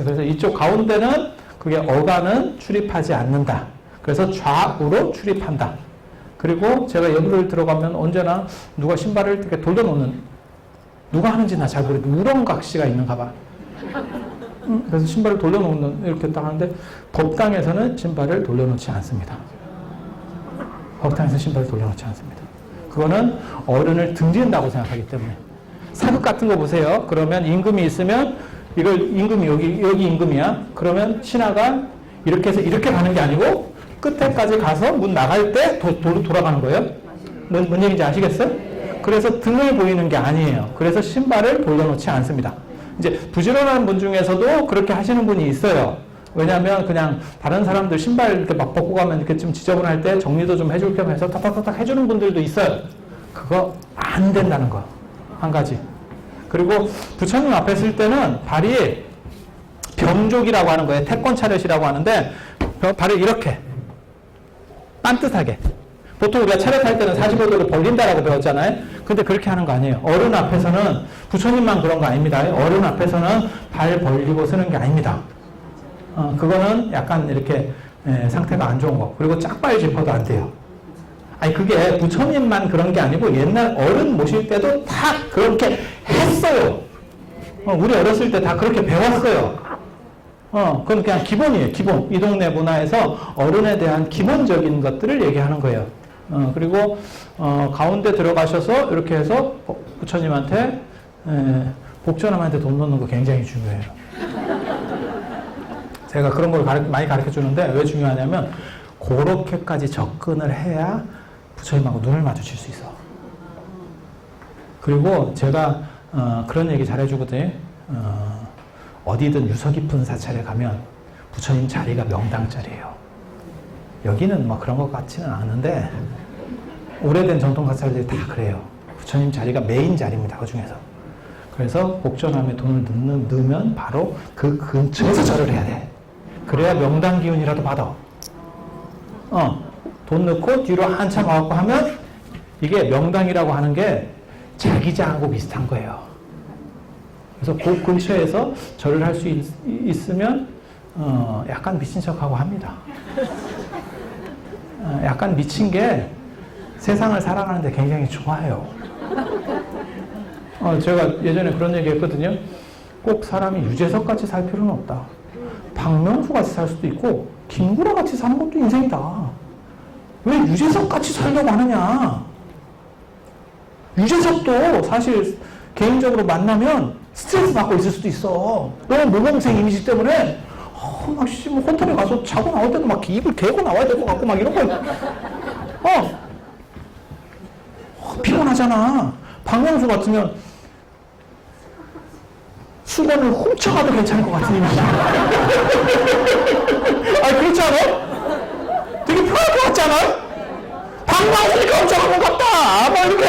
그래서 이쪽 가운데는 그게 어간은 출입하지 않는다. 그래서 좌우로 출입한다. 그리고 제가 예불을 들어가면 언제나 누가 신발을 이렇게 돌려놓는, 누가 하는지 나 잘 모르겠는데 우렁각시가 있는가 봐. 그래서 신발을 돌려놓는, 이렇게 딱 하는데 법당에서는 신발을 돌려놓지 않습니다. 법당에서 신발을 돌려놓지 않습니다. 그거는 어른을 등진다고 생각하기 때문에. 사극 같은 거 보세요. 그러면 임금이 있으면 이걸 임금이 여기 임금이야. 그러면 신하가 이렇게 해서 이렇게 가는 게 아니고 끝에까지 가서 문 나갈 때 돌아가는 거예요. 뭔 얘기인지 아시겠어요? 그래서 등을 보이는 게 아니에요. 그래서 신발을 돌려놓지 않습니다. 이제 부지런한 분 중에서도 그렇게 하시는 분이 있어요. 왜냐하면 그냥 다른 사람들 신발 이렇게 막 벗고 가면 이렇게 좀 지저분할 때 정리도 좀 해줄 겸 해서 탁탁탁탁 해주는 분들도 있어요. 그거 안 된다는 거. 한 가지. 그리고 부처님 앞에 쓸 때는 발이 병족이라고 하는 거예요. 태권 차렷이라고 하는데 발을 이렇게 반듯하게. 보통 우리가 차렷할 때는 45도를 벌린다라고 배웠잖아요. 근데 그렇게 하는 거 아니에요. 어른 앞에서는, 부처님만 그런 거 아닙니다. 어른 앞에서는 발 벌리고 쓰는 게 아닙니다. 그거는 약간 이렇게 상태가 안 좋은 거. 그리고 짝발 짚어도 안 돼요. 아니 그게 부처님만 그런 게 아니고 옛날 어른 모실 때도 다 그렇게 했어요. 우리 어렸을 때 다 그렇게 배웠어요. 그건 그냥 기본이에요. 기본. 이 동네 문화에서 어른에 대한 기본적인 것들을 얘기하는 거예요. 그리고 가운데 들어가셔서 이렇게 해서 부처님한테 복전함한테 돈 넣는 거 굉장히 중요해요. 제가 그런 걸 많이 가르쳐 주는데 왜 중요하냐면 그렇게까지 접근을 해야 부처님하고 눈을 마주칠 수 있어. 그리고 제가 그런 얘기 잘 해주거든요. 어디든 유서 깊은 사찰에 가면 부처님 자리가 명당 자리예요. 여기는 뭐 그런 것 같지는 않은데 오래된 전통 사찰들이 다 그래요. 부처님 자리가 메인 자리입니다. 그 중에서. 그래서 복전함에 돈을 넣으면 바로 그 근처에서 절을 해야 돼. 그래야 명당 기운이라도 받아. 돈 넣고 뒤로 한참 와갖고 하면 이게 명당이라고 하는 게 자기장하고 비슷한 거예요. 그래서 그 근처에서 절을 할 수 있으면 약간 미친 척하고 합니다. 약간 미친 게 세상을 살아가는데 굉장히 좋아요. 제가 예전에 그런 얘기 했거든요. 꼭 사람이 유재석 같이 살 필요는 없다. 박명수 같이 살 수도 있고, 김구라 같이 사는 것도 인생이다. 왜 유재석 같이 살려고 하느냐? 유재석도 사실 개인적으로 만나면 스트레스 받고 있을 수도 있어. 너무 모범생 이미지 때문에, 막, 뭐 호텔에 가서 자고 나올 때도 막 입을 개고 나와야 될 것 같고, 막 이런 거. 피곤하잖아. 박명수 같으면 수건을 훔쳐가도 괜찮을 것 같은 이미지. 아니, 그렇지 않아? 되게 편할 것 같지 않아요? 박명수니까 훔쳐간 것 같다! 막 이렇게.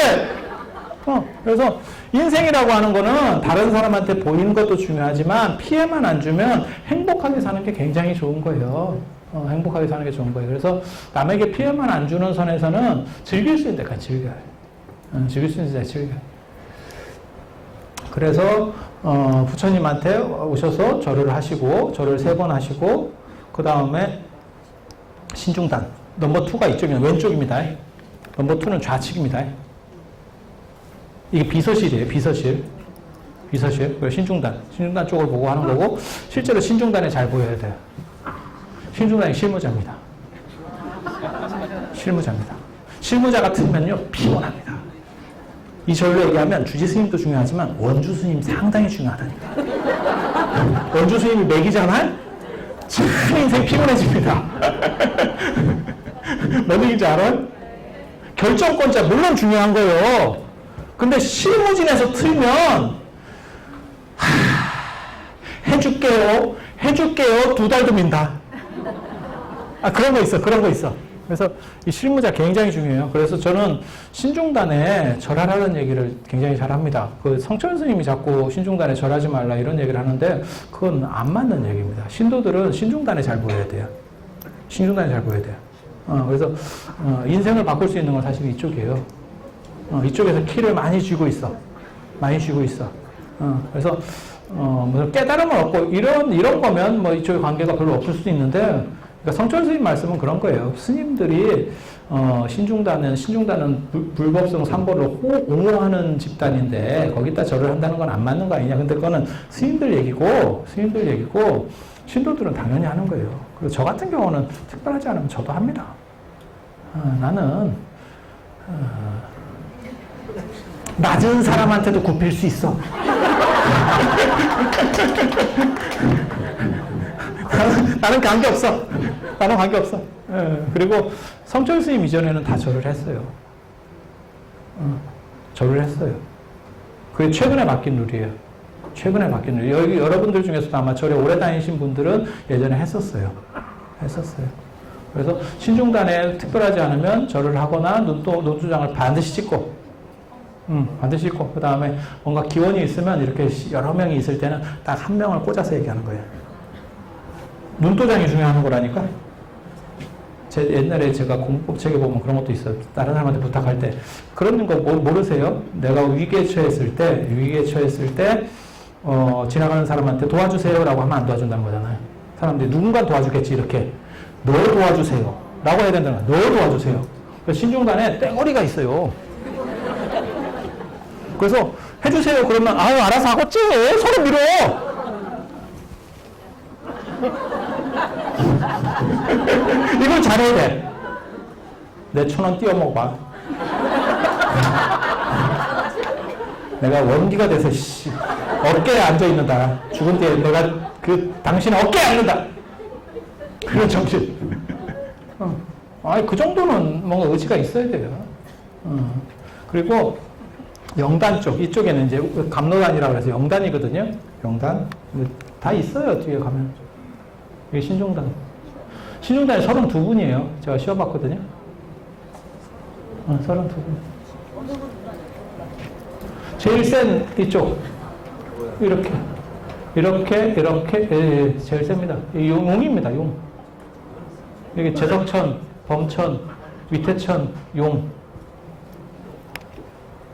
그래서 인생이라고 하는 거는 다른 사람한테 보이는 것도 중요하지만 피해만 안 주면 행복하게 사는 게 굉장히 좋은 거예요. 행복하게 사는 게 좋은 거예요. 그래서 남에게 피해만 안 주는 선에서는 즐길 수 있는 데까지 즐겨요. 즐길 수 있는 데까지 즐겨요. 그래서 부처님한테 오셔서 절을 하시고, 절을 3번 하시고, 그 다음에 신중단. 넘버 2가 이쪽이면 왼쪽입니다. 넘버 2는 좌측입니다. 이게 비서실이에요. 비서실. 그리고 신중단. 신중단 쪽을 보고 하는 거고, 실제로 신중단에 잘 보여야 돼요. 신중단이 실무자입니다. 실무자가 틀면요, 피곤합니다. 이 절로 얘기하면 주지 스님도 중요하지만 원주 스님 상당히 중요하다니까. 원주 스님이 맥이잖아요? 참 인생 피곤해집니다. 뭔 얘기인지 알아요? 결정권자 물론 중요한 거예요. 근데 실무진에서 틀면 해줄게요 2달도 민다. 그런 거 있어. 그래서 이 실무자 굉장히 중요해요. 그래서 저는 신중단에 절하라는 얘기를 굉장히 잘합니다. 그 성철 스님이 자꾸 신중단에 절하지 말라 이런 얘기를 하는데 그건 안 맞는 얘기입니다. 신도들은 신중단에 잘 보여야 돼요. 그래서 인생을 바꿀 수 있는 건 사실 이쪽이에요. 이쪽에서 키를 많이 쥐고 있어. 그래서 무슨 깨달음을 얻고 이런 거면 뭐 이쪽의 관계가 별로 없을 수도 있는데, 그러니까 성철 스님 말씀은 그런 거예요. 스님들이 신중단은 불법성 삼보를 옹호하는 집단인데 거기다 절을 한다는 건 안 맞는 거 아니냐. 근데 그거는 스님들 얘기고 신도들은 당연히 하는 거예요. 그래서 저 같은 경우는 특별하지 않으면 저도 합니다. 나는 낮은 사람한테도 굽힐 수 있어. 나는 관계없어. 그리고 성철 스님 이전에는 다 절을 했어요. 그게 최근에 바뀐 룰이에요. 여기 여러분들 중에서도 아마 절에 오래 다니신 분들은 예전에 했었어요. 그래서 신중단에 특별하지 않으면 절을 하거나 눈도장을 반드시 찍고, 그 다음에 뭔가 기원이 있으면 이렇게 여러 명이 있을 때는 딱 한 명을 꽂아서 얘기하는 거예요. 눈도장이 중요한 거라니까. 옛날에 제가 공법 책에 보면 그런 것도 있어요. 다른 사람한테 부탁할 때 그런 거 모르세요? 내가 위기에 처했을 때 지나가는 사람한테 도와주세요라고 하면 안 도와준다는 거잖아요. 사람들이 누군가 도와주겠지 이렇게. 너 도와주세요 라고 해야 된다는 거야. 너 도와주세요. 그래서 신중단에 땡어리가 있어요. 그래서 해주세요 그러면 알아서 하겠지. 서로 밀어. 이걸 잘해야 돼. 내 1,000원 띄워먹어봐. 내가 원기가 돼서 어깨에 앉아있는다. 죽은 뒤에 내가 당신 어깨에 앉는다. 그런 정신. 그 정도는 뭔가 의지가 있어야 돼요. 그리고 영단 쪽, 이쪽에는 이제 감로단이라고 해서 영단이거든요. 영단. 다 있어요, 뒤에 가면. 이게 신중단. 신중단이 32분이에요. 제가 시험봤거든요. 32분. 제일 센 이쪽. 이렇게. 제일 셉니다. 용입니다, 용. 여기 제석천, 범천, 위태천, 용.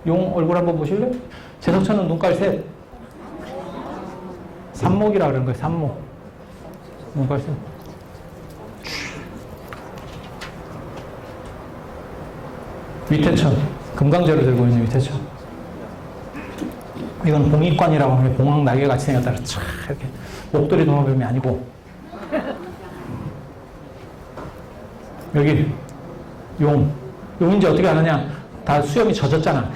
용 얼굴 한번 보실래요? 제석천은 눈깔 셋. 삼목이라 그러는 거예요, 삼목. 눈깔 셋. 위태천. 금강재로 들고 있는 위태천. 이건 봉익관이라고 하는 게 봉황 날개 같이 생겼다. 촤 이렇게 목도리 도마뱀이 아니고. 여기 용. 용인지 어떻게 아느냐? 다 수염이 젖었잖아.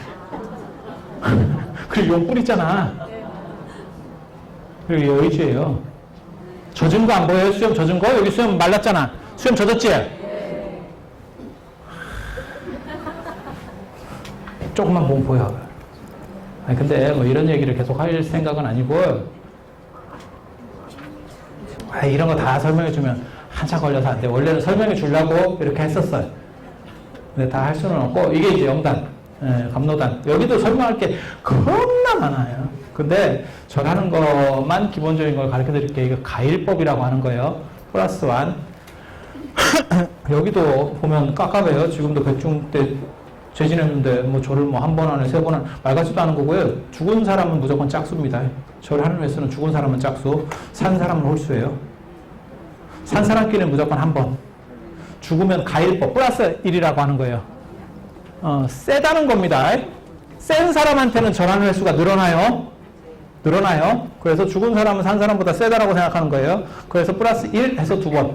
그리고 용 뿔 있잖아. 그리고 여의주예요. 젖은 거 안 보여요? 수염 젖은 거? 여기 수염 말랐잖아. 수염 젖었지? 조금만 보면 보여. 아니 근데 뭐 이런 얘기를 계속 할 생각은 아니고, 이런 거 다 설명해 주면 한참 걸려서 안 돼. 원래는 설명해 주려고 이렇게 했었어요. 근데 다 할 수는 없고, 이게 이제 영단, 감로단. 여기도 설명할 게 겁나 많아요. 근데 절하는 것만 기본적인 걸 가르쳐 드릴게요. 이거 가일법이라고 하는 거예요. 플러스 원. 여기도 보면 깝깝해요. 지금도 백중 때 죄 지냈는데 뭐 절을 뭐 한 번 안에 세 번 안에 말 같지도 않은 거고요. 죽은 사람은 무조건 짝수입니다. 절하는 횟수는 죽은 사람은 짝수, 산 사람은 홀수예요. 산 사람끼리는 무조건 한 번. 죽으면 가일법 플러스 1이라고 하는 거예요. 세다는 겁니다. 센 사람한테는 절하는 횟수가 늘어나요. 그래서 죽은 사람은 산 사람보다 세다라고 생각하는 거예요. 그래서 플러스 1 해서 2번.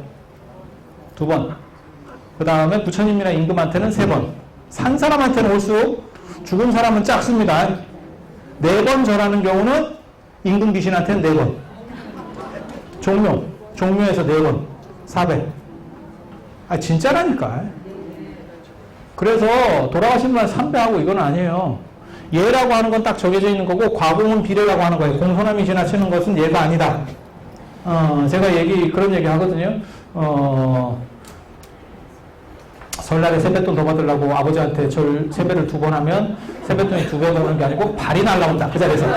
그 다음에 부처님이나 임금한테는 3번. 산 사람한테는 홀수, 죽은 사람은 짝수입니다. 4번 절하는 경우는 임금 귀신한테는 4번. 종묘에서 4번. 400. 진짜라니까. 그래서 돌아가신 분 300하고 이건 아니에요. 예라고 하는 건 딱 정해져 있는 거고, 과공은 비례라고 하는 거예요. 공손함이 지나치는 것은 예가 아니다. 제가 그런 얘기 하거든요. 설날에 세뱃돈 더 받으려고 아버지한테 절 세배를 2번 하면 세뱃돈이 2배 오는 게 아니고 발이 날라온다. 그 자리에서.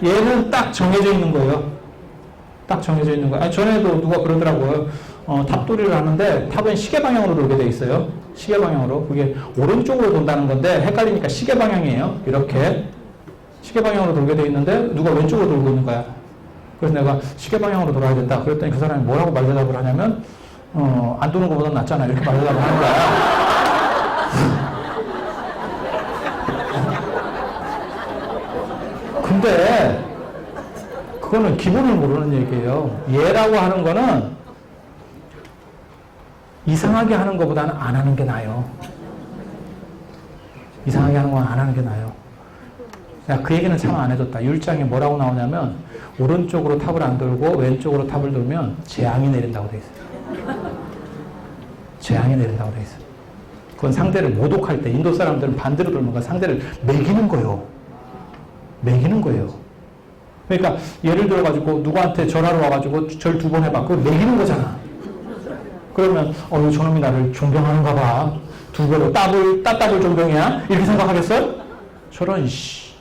얘는 딱 정해져 있는 거예요. 전에도 누가 그러더라고요. 탑돌이를 하는데 탑은 시계 방향으로 돌게 돼 있어요. 시계 방향으로. 그게 오른쪽으로 돈다는 건데 헷갈리니까 시계 방향이에요. 이렇게. 시계 방향으로 돌게 돼 있는데 누가 왼쪽으로 돌고 있는 거야. 그래서 내가 시계 방향으로 돌아야 된다. 그랬더니 그 사람이 뭐라고 말대답을 하냐면, 안 도는 것보다 낫잖아. 이렇게 말대답을 하는 거야. 근데 그거는 기본을 모르는 얘기예요. 예라고 하는 거는 이상하게 하는 것보다는 안 하는 게 나아요. 이상하게 하는 건 안 하는 게 나아요. 야, 그 얘기는 참 안 해줬다. 율장에 뭐라고 나오냐면, 오른쪽으로 탑을 안 돌고 왼쪽으로 탑을 돌면 재앙이 내린다고 돼 있어요. 재앙이 내린다고 돼 있어요. 그건 상대를 모독할 때, 인도 사람들은 반대로 돌면 상대를 매기는 거예요. 그러니까 예를 들어가지고 누구한테 전화로 와가지고 절 2번 해봐. 그거 매기는 거잖아. 그러면 저놈이 나를 존경하는가 봐. 2배로 따따블 존경이야? 이렇게 생각하겠어요? 저런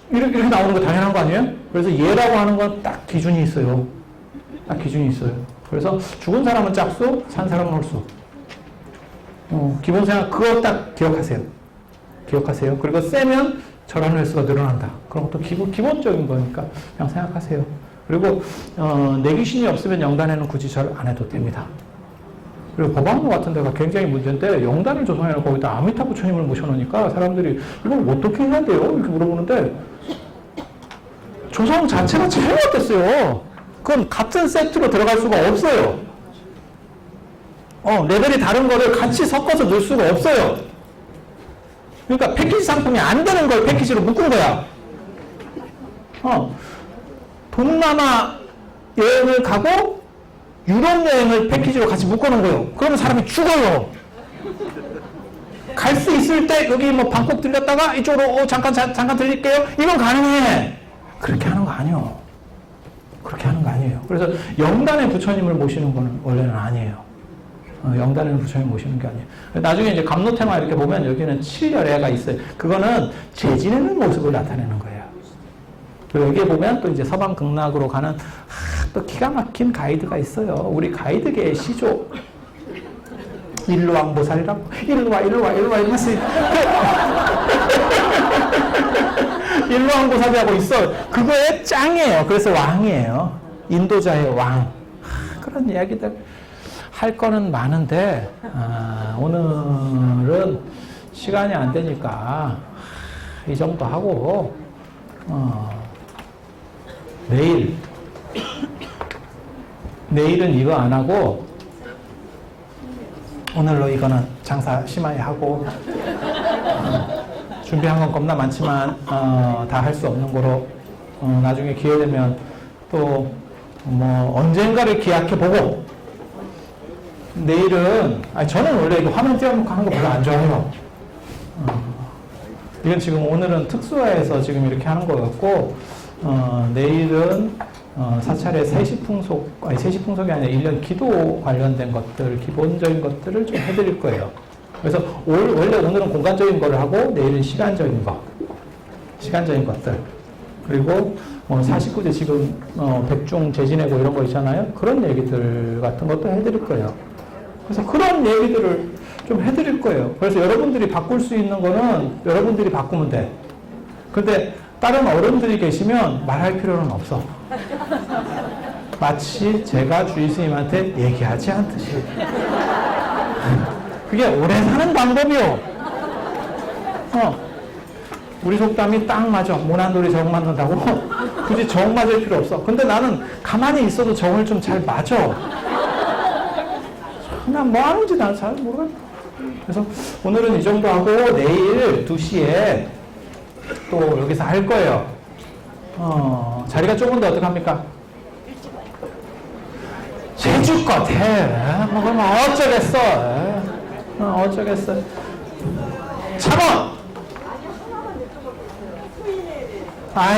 이렇게 나오는 거 당연한 거 아니에요? 그래서 예라고 하는 건 딱 기준이 있어요. 그래서 죽은 사람은 짝수, 산 사람은 홀수. 기본 생각 그거 딱 기억하세요. 그리고 세면 절하는 횟수가 늘어난다. 그런 것도 기본적인 거니까 그냥 생각하세요. 그리고 내 귀신이 없으면 영단에는 굳이 절 안 해도 됩니다. 그리고 법왕로 같은 데가 굉장히 문제인데, 영단을 조성해놓고 거기다 아미타 부처님을 모셔놓으니까 사람들이 이걸 어떻게 해야 돼요? 이렇게 물어보는데, 조성 자체가 잘못됐어요. 그건 같은 세트로 들어갈 수가 없어요. 레벨이 다른 거를 같이 섞어서 넣을 수가 없어요. 그러니까 패키지 상품이 안 되는 걸 패키지로 묶은 거야. 동남아 여행을 가고 유럽 여행을 패키지로 같이 묶어놓은 거예요. 그러면 사람이 죽어요. 갈 수 있을 때 여기 뭐 방콕 들렸다가 이쪽으로 잠깐 들릴게요. 이건 가능해. 그렇게 하는 거 아니에요. 그래서 영단의 부처님을 모시는 거는 원래는 아니에요. 영단의 부처님 모시는 게 아니에요. 나중에 이제 감로테마 이렇게 보면 여기는 7열애가 있어요. 그거는 재지내는 모습을 나타내는 거예요. 그리고 여기에 보면 또 이제 서방 극락으로 가는 또 기가 막힌 가이드가 있어요. 우리 가이드계의 시조. 일루왕보살이라고. 일루와 이러면서 일루왕보살이라고 있어. 그거의 짱이에요. 그래서 왕이에요. 인도자의 왕. 그런 이야기들. 할 거는 많은데, 오늘은 시간이 안 되니까, 이 정도 하고, 내일은 이거 안 하고, 오늘로 이거는 장사 심하게 하고, 준비한 건 겁나 많지만, 다 할 수 없는 거로, 나중에 기회 되면 또, 언젠가를 기약해보고, 내일은, 저는 원래 이거 화면 띄워놓고 하는 거 별로 안 좋아해요. 이건 지금 오늘은 특수화해서 지금 이렇게 하는 거 같고, 내일은, 사찰의 세시풍속이 아니라 1년 기도 관련된 것들, 기본적인 것들을 좀 해드릴 거예요. 그래서 원래 오늘은 공간적인 거를 하고, 내일은 시간적인 것들. 그리고 49제 지금 백중 재지내고 이런 거 있잖아요. 그런 얘기들 같은 것도 해드릴 거예요. 그래서 그런 얘기들을 좀 해드릴 거예요. 그래서 여러분들이 바꿀 수 있는 거는 여러분들이 바꾸면 돼. 근데 다른 어른들이 계시면 말할 필요는 없어. 마치 제가 주의스님한테 얘기하지 않듯이. 그게 오래 사는 방법이요. 우리 속담이 딱 맞아. 모난돌이 정 맞는다고. 굳이 정 맞을 필요 없어. 근데 나는 가만히 있어도 정을 좀 잘 맞아. 그냥 뭐 하는지 나는 잘 모르겠어. 그래서 오늘은 이 정도 하고 내일 2시에 또 여기서 할 거예요. 자리가 좁은데 어떡합니까? 제주껏 해. 뭐 그러면 어쩌겠어. 어쩌겠어. 참아!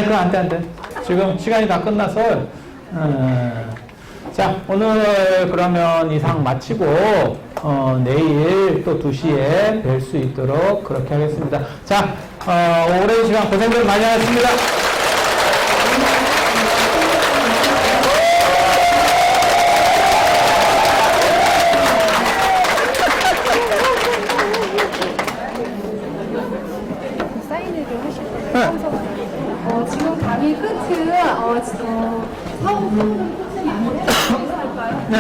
그거 안 돼. 지금 시간이 다 끝나서, 자, 오늘 그러면 이상 마치고, 내일 또 2시에 뵐 수 있도록 그렇게 하겠습니다. 자, 오랜 시간 고생들 많이 하셨습니다. 사인을 좀 하실 거예요. 지금 강의 끝은 사후 끝이 아니라 여기서 할까요? 네.